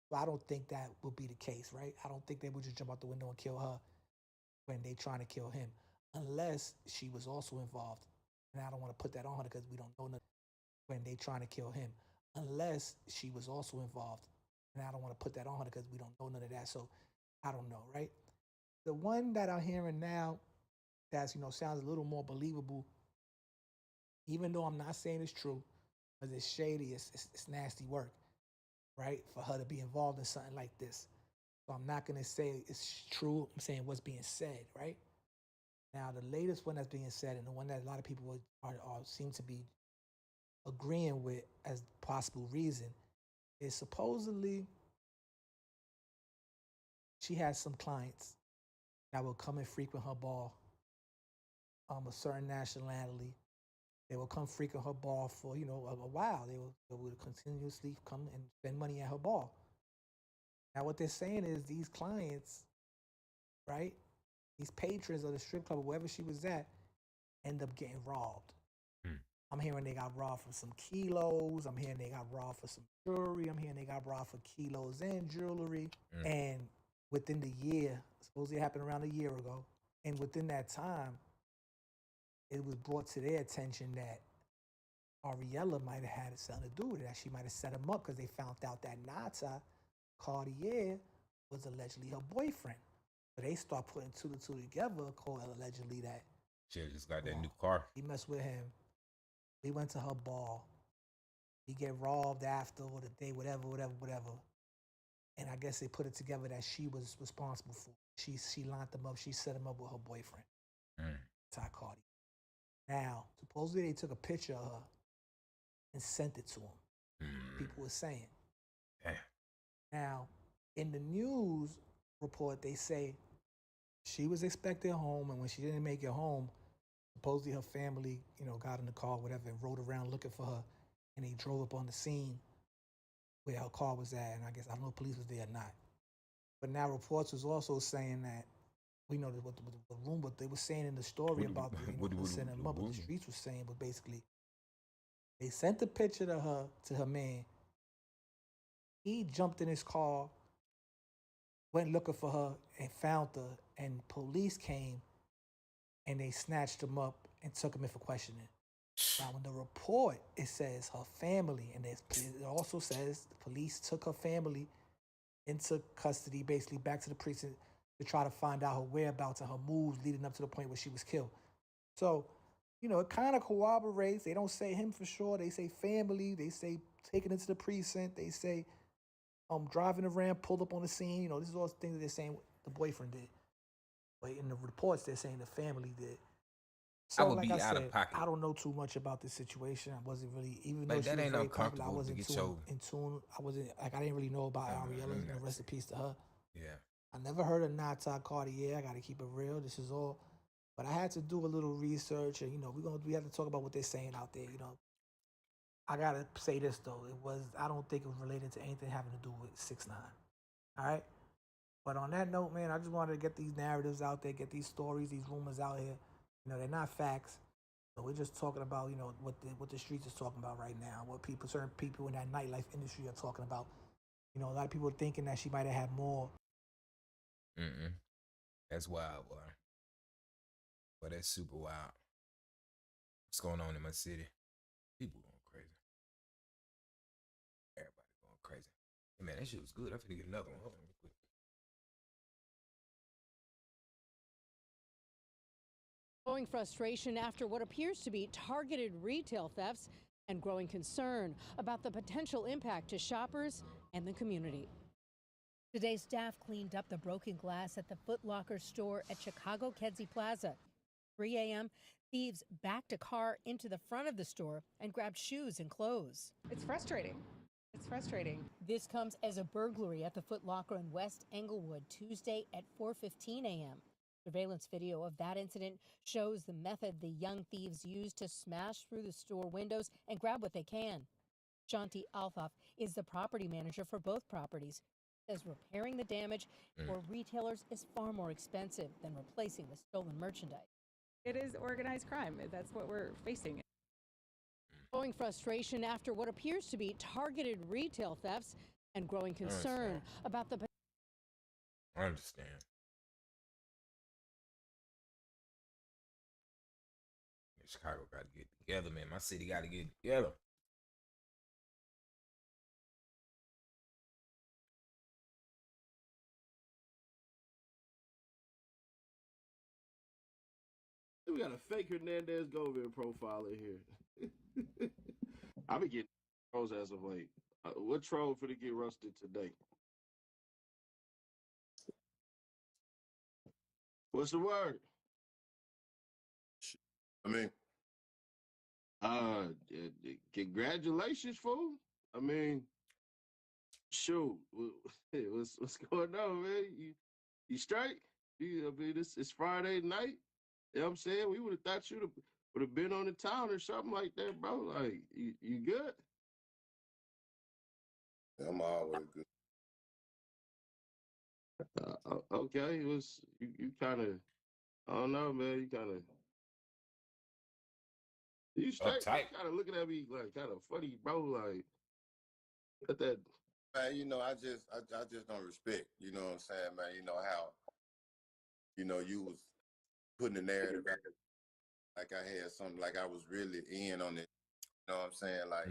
So I don't think that would be the case, right? I don't think they would just jump out the window and kill her when they trying to kill him, unless she was also involved. And I don't want to put that on her because we don't know nothing when they trying to kill him, unless she was also involved. And I don't want to put that on her because we don't know none of that. So I don't know, right? The one that I'm hearing now that's, sounds a little more believable, even though I'm not saying it's true, because it's shady, it's nasty work, right? For her to be involved in something like this. So I'm not going to say it's true. I'm saying what's being said, right? Now, the latest one that's being said, and the one that a lot of people seem to be agreeing with as possible reason, is supposedly she has some clients that will come and frequent her bar, a certain nationality. They will come frequent her bar for, a while. They will continuously come and spend money at her bar. Now, what they're saying is these clients, right, these patrons of the strip club or wherever she was at, end up getting robbed. I'm hearing they got robbed for some kilos. I'm hearing they got robbed for some jewelry. I'm hearing they got robbed for kilos and jewelry. And within the year, supposedly it happened around a year ago, and within that time, it was brought to their attention that Ariella might have had something to do with it, that she might have set him up because they found out that Nata Cartier was allegedly her boyfriend. So they start putting two to two together, called allegedly that she just got that new car. He messed with him. We went to her bar. He get robbed after or the day, whatever. And I guess they put it together that she was responsible for. She lined them up. She set him up with her boyfriend, Ty Cardi. Now, supposedly they took a picture of her and sent it to him. People were saying. Now, in the news report, they say she was expected home, and when she didn't make it home, supposedly her family, got in the car, whatever, and rode around looking for her, and they drove up on the scene where her car was at, and I guess, I don't know if police was there or not. But now reports was also saying that, we know what the room, what they were saying in the story about sending them up, what the streets were saying, but basically, they sent the picture to her man. He jumped in his car, went looking for her, and found her, and police came, and they snatched him up and took him in for questioning. Now, in the report, it says her family, and it also says the police took her family into custody, basically back to the precinct to try to find out her whereabouts and her moves leading up to the point where she was killed. So, it kind of corroborates. They don't say him for sure. They say family. They say taking it to the precinct. They say driving around, pulled up on the scene. This is all things that they're saying the boyfriend did. But in the reports, they're saying the family did. So, I would like be I out said, of pocket. I don't know too much about this situation. I wasn't really, even Like, though she that was ain't very popular, I uncomfortable wasn't to get your... in tune. I didn't really know about Ariella, and rest in peace to her. Yeah. I never heard of Nata Cartier. I got to keep it real. This is all. But I had to do a little research, and, we have to talk about what they're saying out there, I got to say this, though. I don't think it was related to anything having to do with 6ix9ine. All right? But on that note, man, I just wanted to get these narratives out there, get these stories, these rumors out here. They're not facts. So we're just talking about, what the streets is talking about right now, what certain people in that nightlife industry are talking about. A lot of people are thinking that she might have had more. That's wild, boy. But that's super wild. What's going on in my city? People going crazy. Everybody going crazy. Hey, man, that shit was good. I'm finna get another one. Hold on real quick. Growing frustration after what appears to be targeted retail thefts and growing concern about the potential impact to shoppers and the community. Today, staff cleaned up the broken glass at the Foot Locker store at Chicago Kedzie Plaza. 3 a.m., thieves backed a car into the front of the store and grabbed shoes and clothes. It's frustrating. It's frustrating. This comes as a burglary at the Foot Locker in West Englewood Tuesday at 4:15 a.m. Surveillance video of that incident shows the method the young thieves used to smash through the store windows and grab what they can. Shanti Althaf is the property manager for both properties. Says repairing the damage for retailers is far more expensive than replacing the stolen merchandise. It is organized crime. That's what we're facing. Growing frustration after what appears to be targeted retail thefts and growing concern about the. I understand. Chicago got to get together, man. My city got to get together. We got a fake Hernandez Govind profile in here. I've been getting trolls as of late. What troll for to get rusted today? What's the word? Congratulations, fool. I mean, shoot, what's going on, man? You straight? I mean, it's Friday night. You know what I'm saying? We would have thought you would have been on the town or something like that, bro. Like, you good? I'm always good. Okay, it was you kind of, I don't know, man. You kind of, you straight? Kind of looking at me like kind of funny, bro. Like, at that. Man, you know, I just don't respect. You know what I'm saying, man? You know how, you know, you was putting the narrative out, like I had something, like I was really in on it. You know what I'm saying? Like,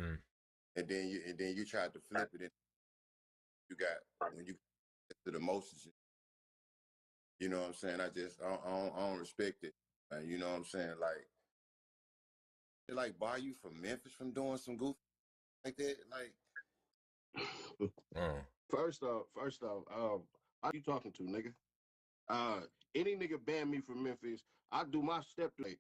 and then you tried to flip it, and you got when you get to the emotions. You know what I'm saying? I don't respect it. You know what I'm saying? Like bar you from Memphis from doing some goofy like that. Like, First off, how you talking to, nigga? Any nigga ban me from Memphis, I do my step to it.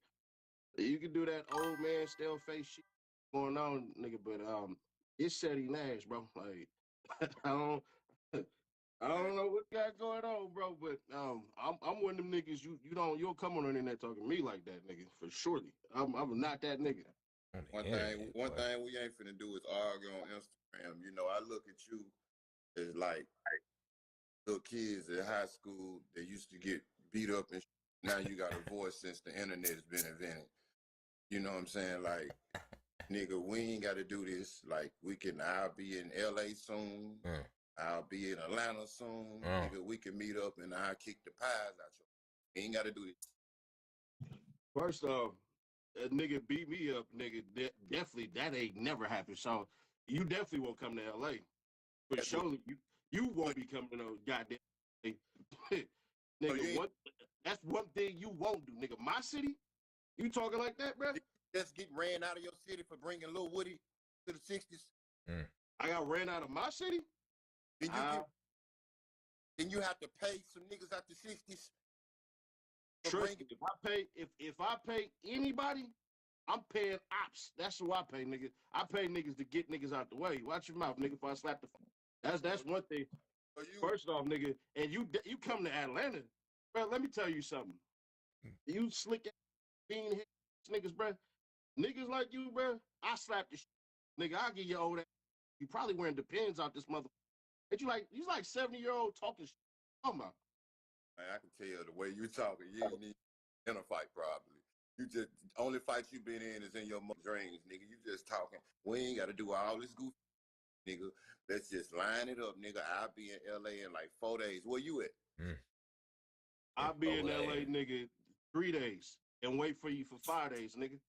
You can do that old man stale face shit going on, nigga, but it's Shetty Nash, bro. Like, I don't know what got going on, bro, but I'm one of them niggas you don't come on the internet talking to me like that, nigga, for surely. I'm not that nigga. One thing we ain't finna do is argue on Instagram. You know, I look at you as like little kids at high school that used to get beat up and now you got a voice since the internet has been invented. You know what I'm saying? Like, nigga, we ain't got to do this. Like, I'll be in LA soon. I'll be in Atlanta soon. Nigga, we can meet up and I'll kick the pies out you. We ain't got to do this. First off, a nigga beat me up, nigga. Definitely, that ain't never happened. So you definitely won't come to LA. But surely you won't be coming to no goddamn nigga. That's one thing you won't do, nigga. My city, you talking like that, bro? Just get ran out of your city for bringing Lil Woody to the 60s. I got ran out of my city. Then you have to pay some niggas out the 60s. Trust me, if I pay anybody, I'm paying ops. That's who I pay, nigga. I pay niggas to get niggas out the way. Watch your mouth, nigga. If I slap the, that's one thing. First off, nigga, and you come to Atlanta, bro. Let me tell you something. You slick bean head niggas, bro. Niggas like you, bro. I slap the shit. Nigga. I give you old ass. You probably wearing Depends out this mother. You like 70-year-old talking shit. Oh my. Man, I can tell the way you talking, you ain't need in a fight probably. You just only fight you been in is in your dreams, nigga. You just talking. We ain't got to do all this goofy, nigga. Let's just line it up, nigga. I'll be in LA in like 4 days. Where you at? I'll be in LA, nigga, 3 days and wait for you for 5 days, nigga.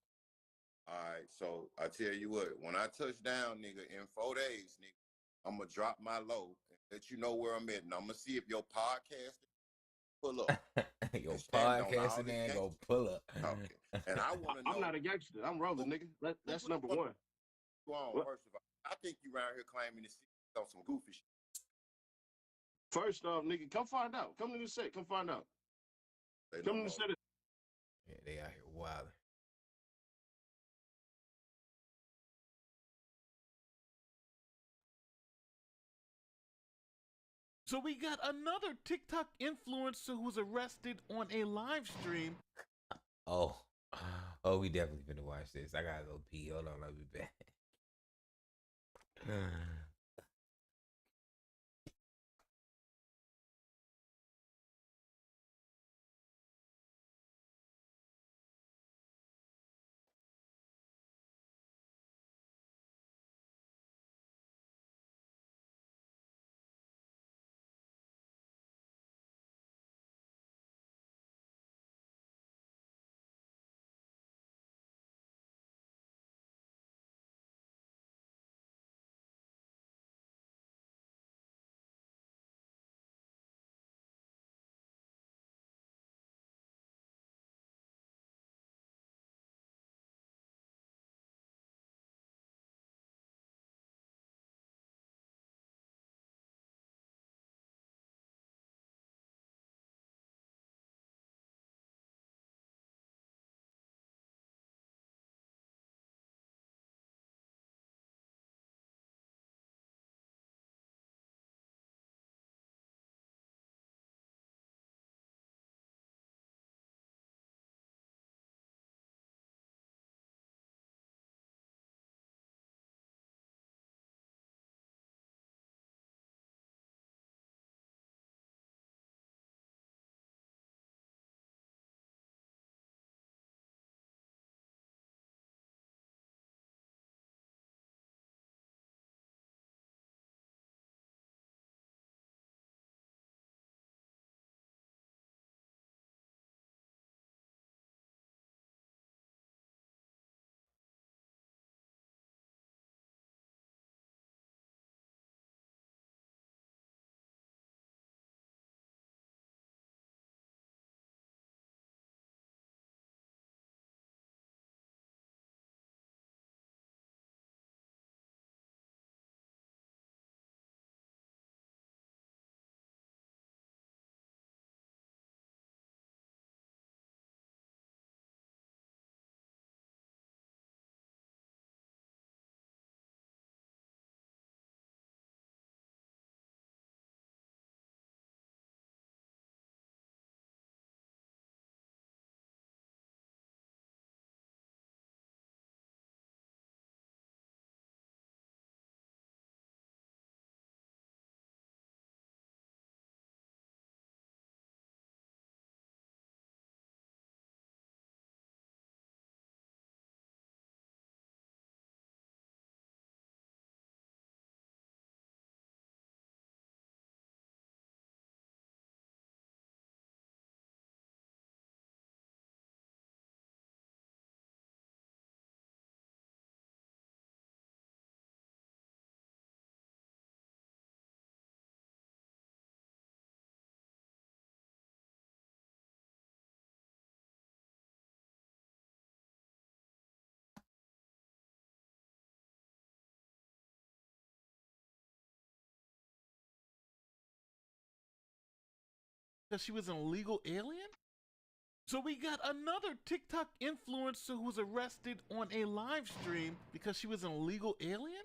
All right, so I tell you what, when I touch down, nigga, in 4 days, nigga, I'm gonna drop my low and let you know where I'm at, and I'm gonna see if your podcast pull up. Your podcasting man go pull up. Okay. And I want to know. I'm not a gangster. I'm rolling, nigga. That's number one. First of all, I think you around here claiming to see on some goofy shit. First off, nigga, come find out. Come to the set. Come find out. Come to the set. Yeah, they out here wilding. So we got another TikTok influencer who was arrested on a live stream. Oh, we definitely finna watch this. I gotta go pee. Hold on, I'll be back. Because she was an illegal alien? So we got another TikTok influencer who was arrested on a live stream because she was an illegal alien?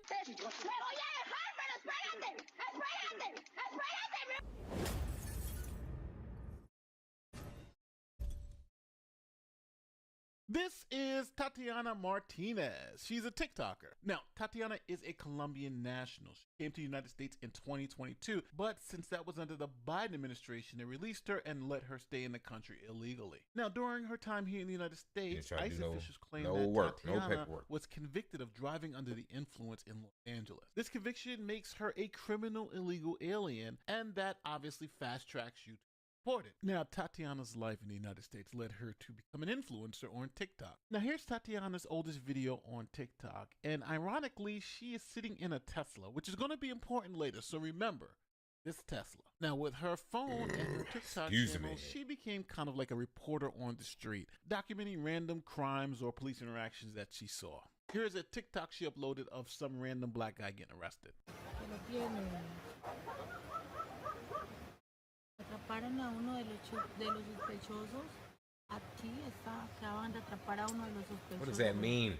This is Tatiana Martinez. She's a TikToker. Now, Tatiana is a Colombian national. She came to the United States in 2022, but since that was under the Biden administration, they released her and let her stay in the country illegally. Now, during her time here in the United States, ICE officials claimed that Tatiana was convicted of driving under the influence in Los Angeles. This conviction makes her a criminal illegal alien, and that obviously fast tracks you. Now, Tatiana's life in the United States led her to become an influencer on TikTok. Now, here's Tatiana's oldest video on TikTok, and ironically, she is sitting in a Tesla, which is going to be important later, so remember, this Tesla. Now, with her phone and her TikTok channel, she became kind of like a reporter on the street, documenting random crimes or police interactions that she saw. Here's a TikTok she uploaded of some random black guy getting arrested. Atraparon a uno de los sospechosos. Aquí acaban de atrapar a uno de los sospechosos. What does that mean?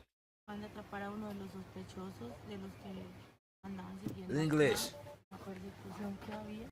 Acaban de atrapar a uno de los sospechosos de los que andaban siguiendo. English.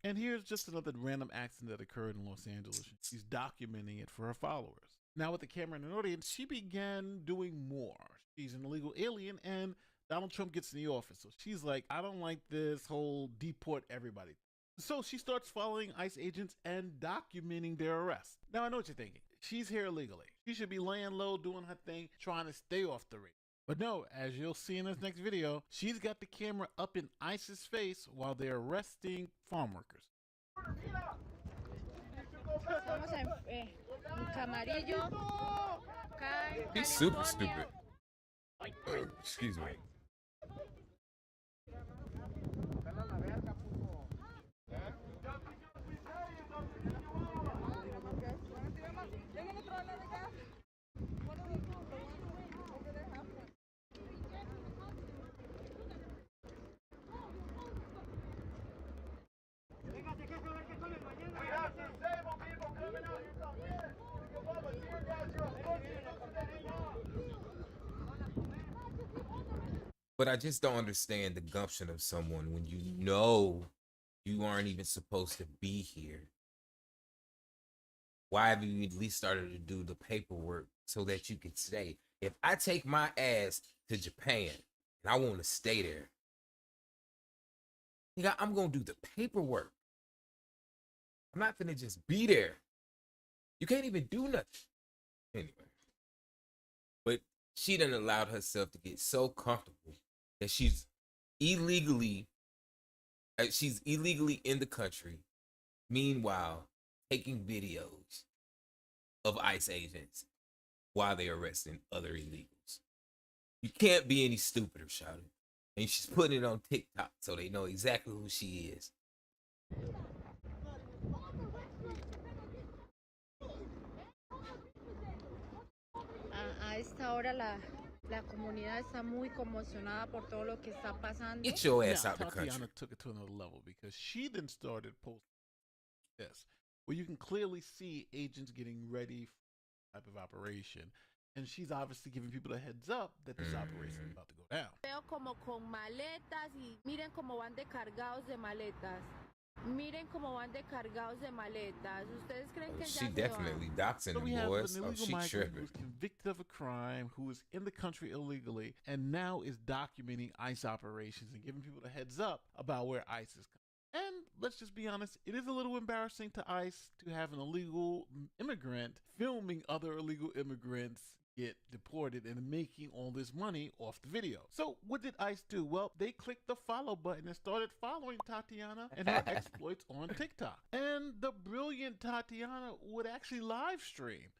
And here's just another random accident that occurred in Los Angeles. She's documenting it for her followers. Now with the camera and an audience, she began doing more. She's an illegal alien and Donald Trump gets in the office. So she's like, I don't like this whole deport everybody. So she starts following ICE agents and documenting their arrests. Now I know what you're thinking. She's here illegally. She should be laying low, doing her thing, trying to stay off the radar. But no, as you'll see in this next video, she's got the camera up in ICE's face while they're arresting farm workers. He's super stupid. Excuse me. But I just don't understand the gumption of someone when you know you aren't even supposed to be here. Why have you at least started to do the paperwork so that you could stay? If I take my ass to Japan and I want to stay there, I'm going to do the paperwork. I'm not going to just be there. You can't even do nothing. Anyway. But she done allowed herself to get so comfortable that she's illegally in the country, meanwhile taking videos of ICE agents while they're arresting other illegals. You can't be any stupider, shouted. And she's putting it on TikTok so they know exactly who she is. A esta hora la comunidad está muy conmocionada por todo lo que está pasando. Get your ass out the country. Tatiana took it to another level because she then started posting this, where you can clearly see agents getting ready for this type of operation. And she's obviously giving people a heads up that this operation is about to go down. Veo como con maletas y miren cómo van de cargados de maletas. Miren cómo van de cargados de maletas. ¿Ustedes creen que She ya definitely doxing So we them have boys. an Oh, illegal she migrant tripping. who was convicted of a crime, who is in the country illegally, and now is documenting ICE operations and giving people a heads up about where ICE is coming. And let's just be honest, it is a little embarrassing to ICE to have an illegal immigrant filming other illegal immigrants get deported and making all this money off the video. So what did ICE do? Well, they clicked the follow button and started following Tatiana and her exploits on TikTok. And the brilliant Tatiana would actually live stream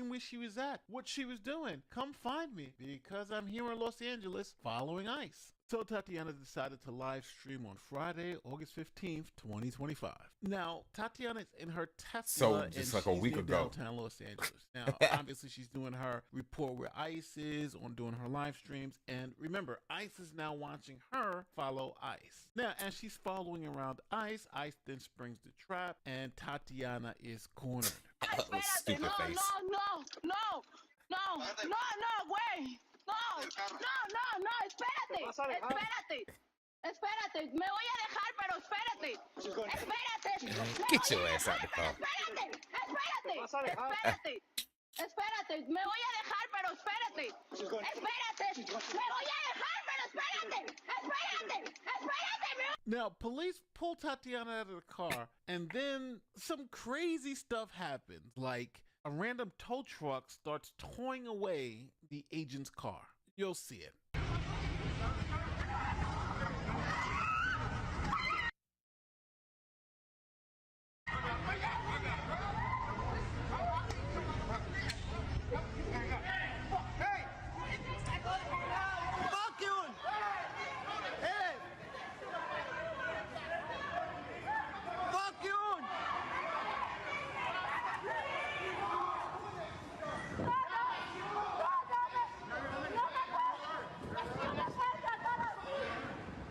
where she was at, what she was doing. Come find me because I'm here in Los Angeles following ICE. So Tatiana decided to live stream on Friday, August 15th, 2025. Now, Tatiana is in her Tesla just and like a she's week near ago. downtown Los Angeles. Now, obviously, she's doing her report where ICE is, on doing her live streams. And remember, ICE is now watching her follow ICE. Now, as she's following around ICE, ICE then springs the trap and Tatiana is cornered. Stupid face. No, güey. No, espérate, me voy a dejar, pero espérate. Get your ass out the car. Espérate, me voy a dejar, pero espérate. Now, police pull Tatiana out of the car, and then some crazy stuff happens, like a random tow truck starts towing away the agent's car. You'll see it.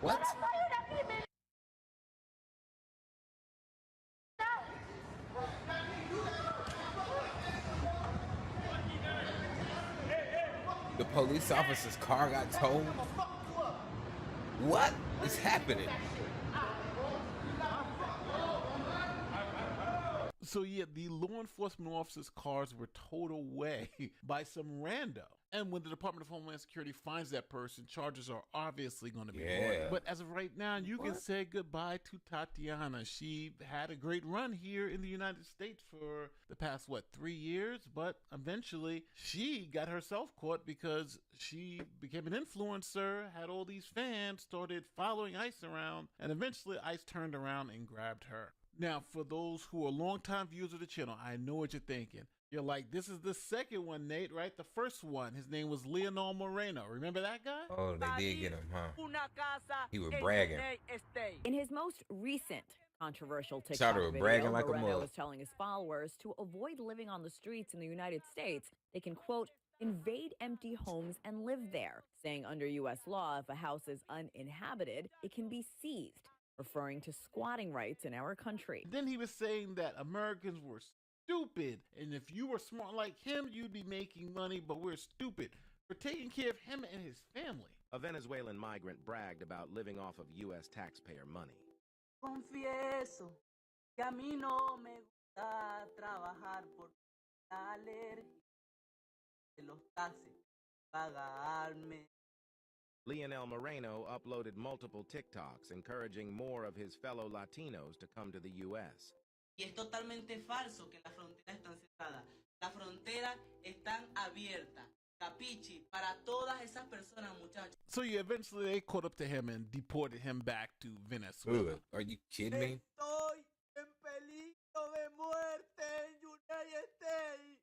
What? The police officer's car got towed? What is happening? So yeah, the law enforcement officers' cars were towed away by some rando. And when the Department of Homeland Security finds that person, charges are obviously going to be brought. But as of right now, you can say goodbye to Tatiana. She had a great run here in the United States for the past, 3 years? But eventually, she got herself caught because she became an influencer, had all these fans, started following ICE around, and eventually ICE turned around and grabbed her. Now, for those who are longtime viewers of the channel, I know what you're thinking. You're like, this is the second one, Nate, right? The first one, his name was Leonel Moreno. Remember that guy? Oh, they did get him, huh? He was bragging. In his most recent controversial Shouter TikTok was video, bragging like a Moreno mug. was telling his followers to avoid living on the streets in the United States. They can, quote, invade empty homes and live there, saying under U.S. law, if a house is uninhabited, it can be seized, referring to squatting rights in our country. Then he was saying that Americans were stupid, and if you were smart like him, you'd be making money, but we're stupid for taking care of him and his family. A Venezuelan migrant bragged about living off of U.S. taxpayer money. Confieso que a mí no me gusta trabajar por la alergia de los taxes pagarme. Leonel Moreno uploaded multiple TikToks encouraging more of his fellow Latinos to come to the U.S. Y es totalmente falso que las fronteras están cerradas. Las fronteras están abiertas. Capichi, para todas esas personas, muchachos. So yeah, eventually they caught up to him and deported him back to Venezuela. Ugh, are you kidding me? Estoy en peligro de muerte en United States.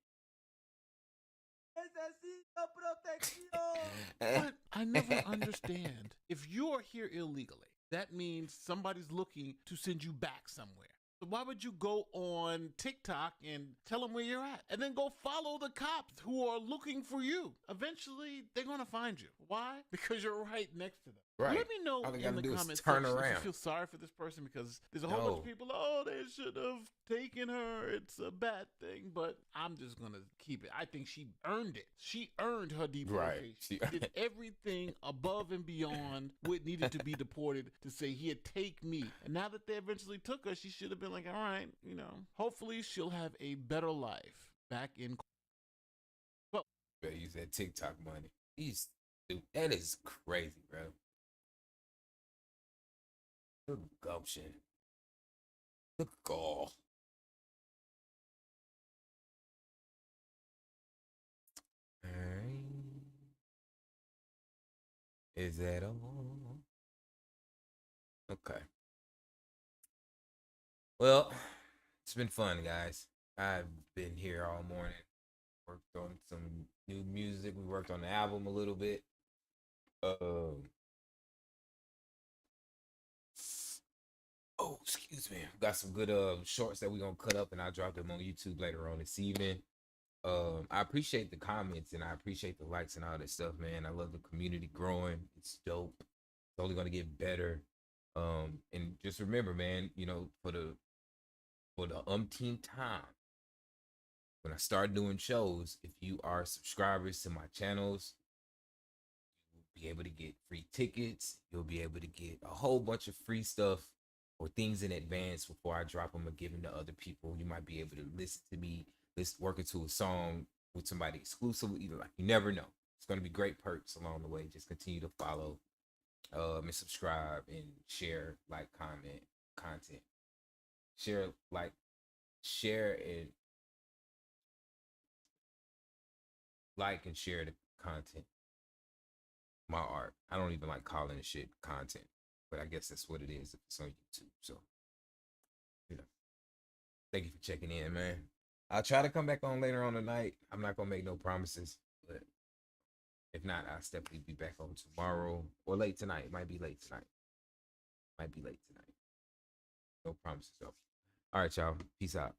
Necesito protección. But I never understand. If you are here illegally, that means somebody's looking to send you back somewhere. So why would you go on TikTok and tell them where you're at? And then go follow the cops who are looking for you. Eventually, they're going to find you. Why? Because you're right next to them. Right. Let me know All they in gotta the do is comments turn section if you around. feel sorry for this person, because there's a whole bunch of people, oh, they should have taken her. It's a bad thing. But I'm just going to keep it. I think she earned it. She earned her deportation. Right. She did everything above and beyond what needed to be deported to say, here, take me. And now that they eventually took her, she should have been like, all right, hopefully she'll have a better life back in. Well, better use that TikTok money. Dude, that is crazy, bro. Good gumption. Good gall. Alright. Is that all? Okay. Well, it's been fun, guys. I've been here all morning. Worked on some new music. We worked on the album a little bit. Oh, excuse me. Got some good shorts that we're gonna cut up, and I'll drop them on YouTube later on this evening. I appreciate the comments and I appreciate the likes and all that stuff, man. I love the community growing. It's dope. It's only gonna get better. And just remember, man, for the umpteenth time, when I start doing shows, if you are subscribers to my channels, you'll be able to get free tickets. You'll be able to get a whole bunch of free stuff or things in advance before I drop them or give them to other people. You might be able to listen to me, working to a song with somebody exclusively. Like, you never know. It's going to be great perks along the way. Just continue to follow and subscribe and share, like, comment, content. Share and like and share the content. My art. I don't even like calling the shit content, but I guess that's what it is if it's on YouTube. So, thank you for checking in, man. I'll try to come back on later on tonight. I'm not gonna make no promises, but if not, I'll definitely be back on tomorrow or late tonight. It might be late tonight. No promises though. All right, y'all. Peace out.